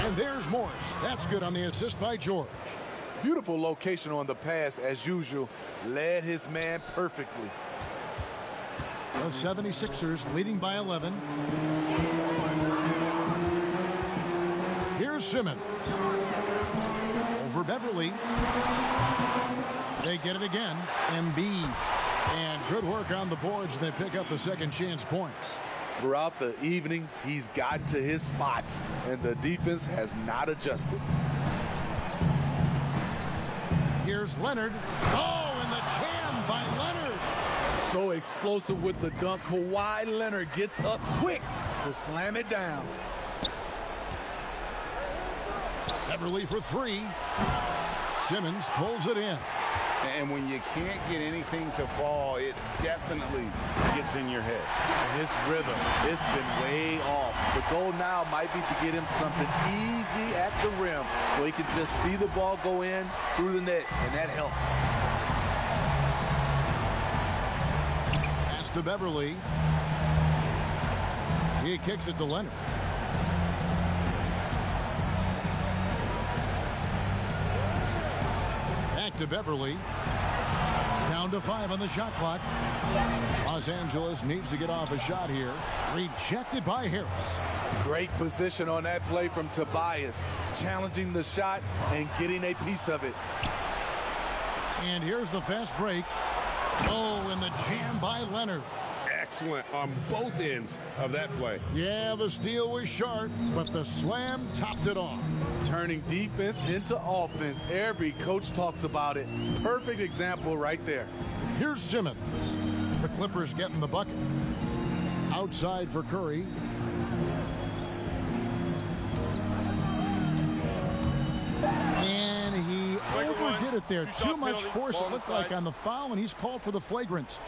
And there's Morris. That's good on the assist by George. Beautiful location on the pass, as usual. Led his man perfectly. The 76ers leading by 11. Here's Simmons. Over Beverly. They get it again. Embiid. And good work on the boards. They pick up the second chance points. Throughout the evening, he's gotten to his spots, and the defense has not adjusted. Here's Leonard. Oh, and the jam by Leonard. So explosive with the dunk. Kawhi Leonard gets up quick to slam it down. Beverly for 3. Simmons pulls it in. And when you can't get anything to fall, it definitely gets in your head. And his rhythm, it's been way off. The goal now might be to get him something easy at the rim so he can just see the ball go in through the net, and that helps. Pass to Beverly. He kicks it to Leonard. To Beverly. Down to 5 on the shot clock. Los Angeles needs to get off a shot here. Rejected by Harris. Great position on that play from Tobias. Challenging the shot and getting a piece of it. And here's the fast break. Oh, and the jam by Leonard. Excellent on both ends of that play. Yeah, the steal was sharp, but the slam topped it off. Turning defense into offense. Every coach talks about it. Perfect example right there. Here's Simmons. The Clippers getting the bucket. Outside for Curry. And he overdid it there. Too much force, it looked like, on the foul, and he's called for the flagrant.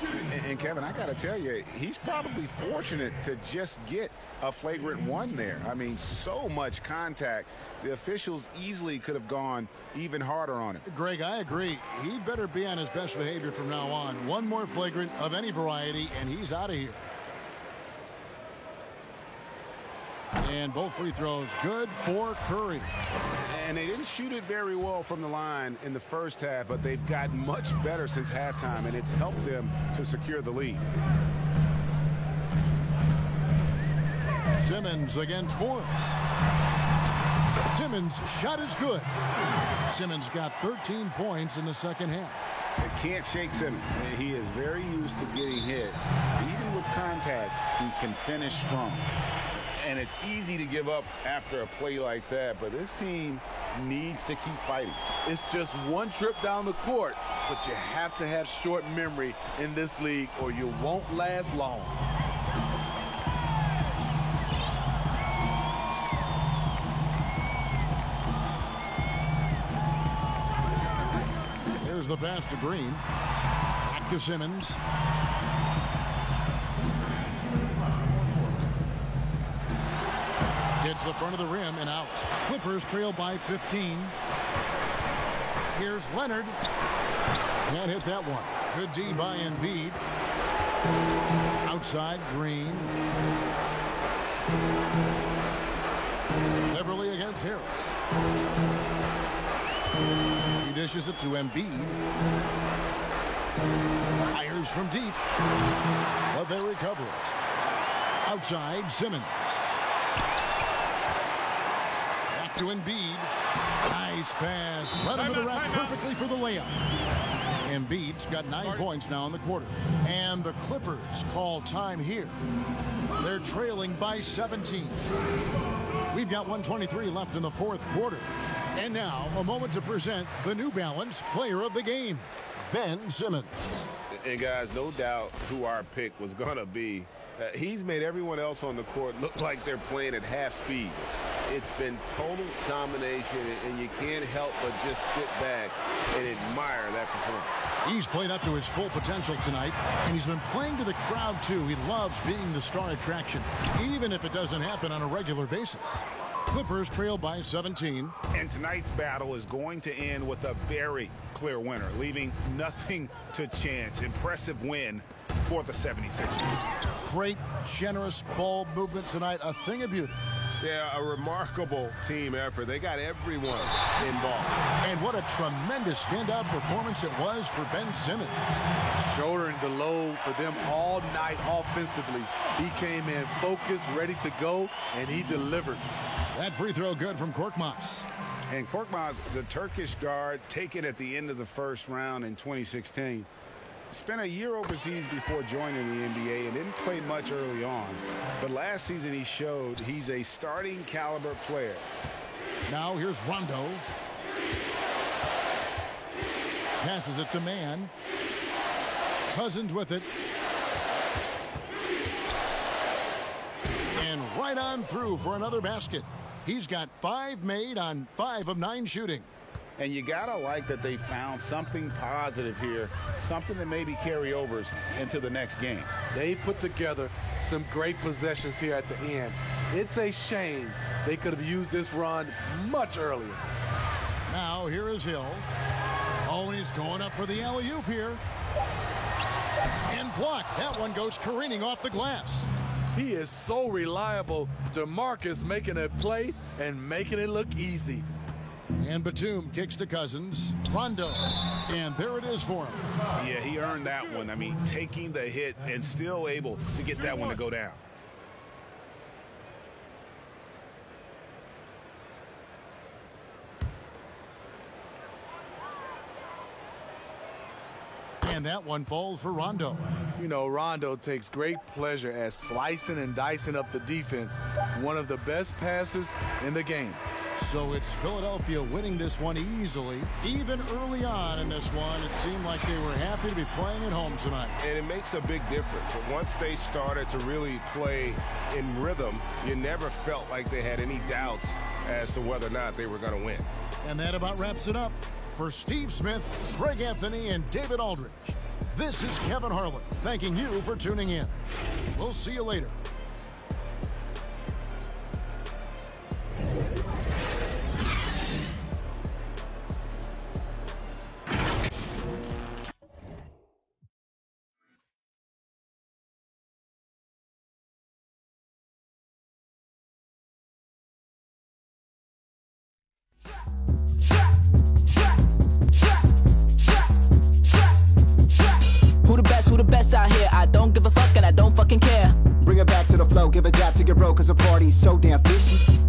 And Kevin, I got to tell you, he's probably fortunate to just get a flagrant 1 there. I mean, so much contact. The officials easily could have gone even harder on him. Greg, I agree. He better be on his best behavior from now on. One more flagrant of any variety, and he's out of here. And both free throws good for Curry. And they didn't shoot it very well from the line in the first half, but they've gotten much better since halftime, and it's helped them to secure the lead. Simmons against Morris. Simmons' shot is good. Simmons got 13 points in the second half. They can't shake Simmons. He is very used to getting hit. Even with contact, he can finish strong. And it's easy to give up after a play like that, but this team needs to keep fighting. It's just one trip down the court, but you have to have short memory in this league or you won't last long. Here's the pass to Green. Back to Simmons. Hits the front of the rim and out. Clippers trail by 15. Here's Leonard. Can't hit that one. Good D by Embiid. Outside, Green. Beverly against Harris. He dishes it to Embiid. Fires from deep. But they recover it. Outside, Simmons. Back to Embiid. Nice pass. Led him to the rack perfectly for the layup. Embiid's got 9 points now in the quarter. And the Clippers call time here. They're trailing by 17. We've got 1:23 left in the fourth quarter. And now, a moment to present the New Balance Player of the Game, Ben Simmons. And guys, no doubt who our pick was going to be. He's made everyone else on the court look like they're playing at half speed. It's been total domination, and you can't help but just sit back and admire that performance. He's played up to his full potential tonight, and he's been playing to the crowd, too. He loves being the star attraction, even if it doesn't happen on a regular basis. Clippers trail by 17. And tonight's battle is going to end with a very clear winner, leaving nothing to chance. Impressive win for the 76ers. Great, generous ball movement tonight. A thing of beauty. Yeah, a remarkable team effort. They got everyone involved. And what a tremendous standout performance it was for Ben Simmons. Shouldering the load for them all night offensively. He came in focused, ready to go, and he delivered. That free throw good from Korkmaz. And Korkmaz, the Turkish guard, taken at the end of the first round in 2016. Spent a year overseas before joining the NBA and didn't play much early on. But last season he showed he's a starting caliber player. Now here's Rondo. Passes it to Mann. Cousins with it. And right on through for another basket. He's got 5 made on 5 of 9 shooting. And you gotta like that they found something positive here, something that maybe carry overs into the next game. They put together some great possessions here at the end. It's a shame they could have used this run much earlier. Now here is Hill. Oh, he's going up for the alley-oop here. And blocked. That one goes careening off the glass. He is so reliable. DeMarcus making a play and making it look easy. And Batum kicks to Cousins. Rondo. And there it is for him. Yeah, he earned that one. I mean, taking the hit and still able to get that one to go down. And that one falls for Rondo. You know, Rondo takes great pleasure at slicing and dicing up the defense. One of the best passers in the game. So it's Philadelphia winning this one easily. Even early on in this one, it seemed like they were happy to be playing at home tonight. And it makes a big difference. Once they started to really play in rhythm, you never felt like they had any doubts as to whether or not they were going to win. And that about wraps it up. For Steve Smith, Greg Anthony, and David Aldridge, this is Kevin Harlan thanking you for tuning in. We'll see you later. Who the best out here? I don't give a fuck and I don't fucking care. Bring it back to the flow, give a dap to your bro, cause the party's so damn fishy.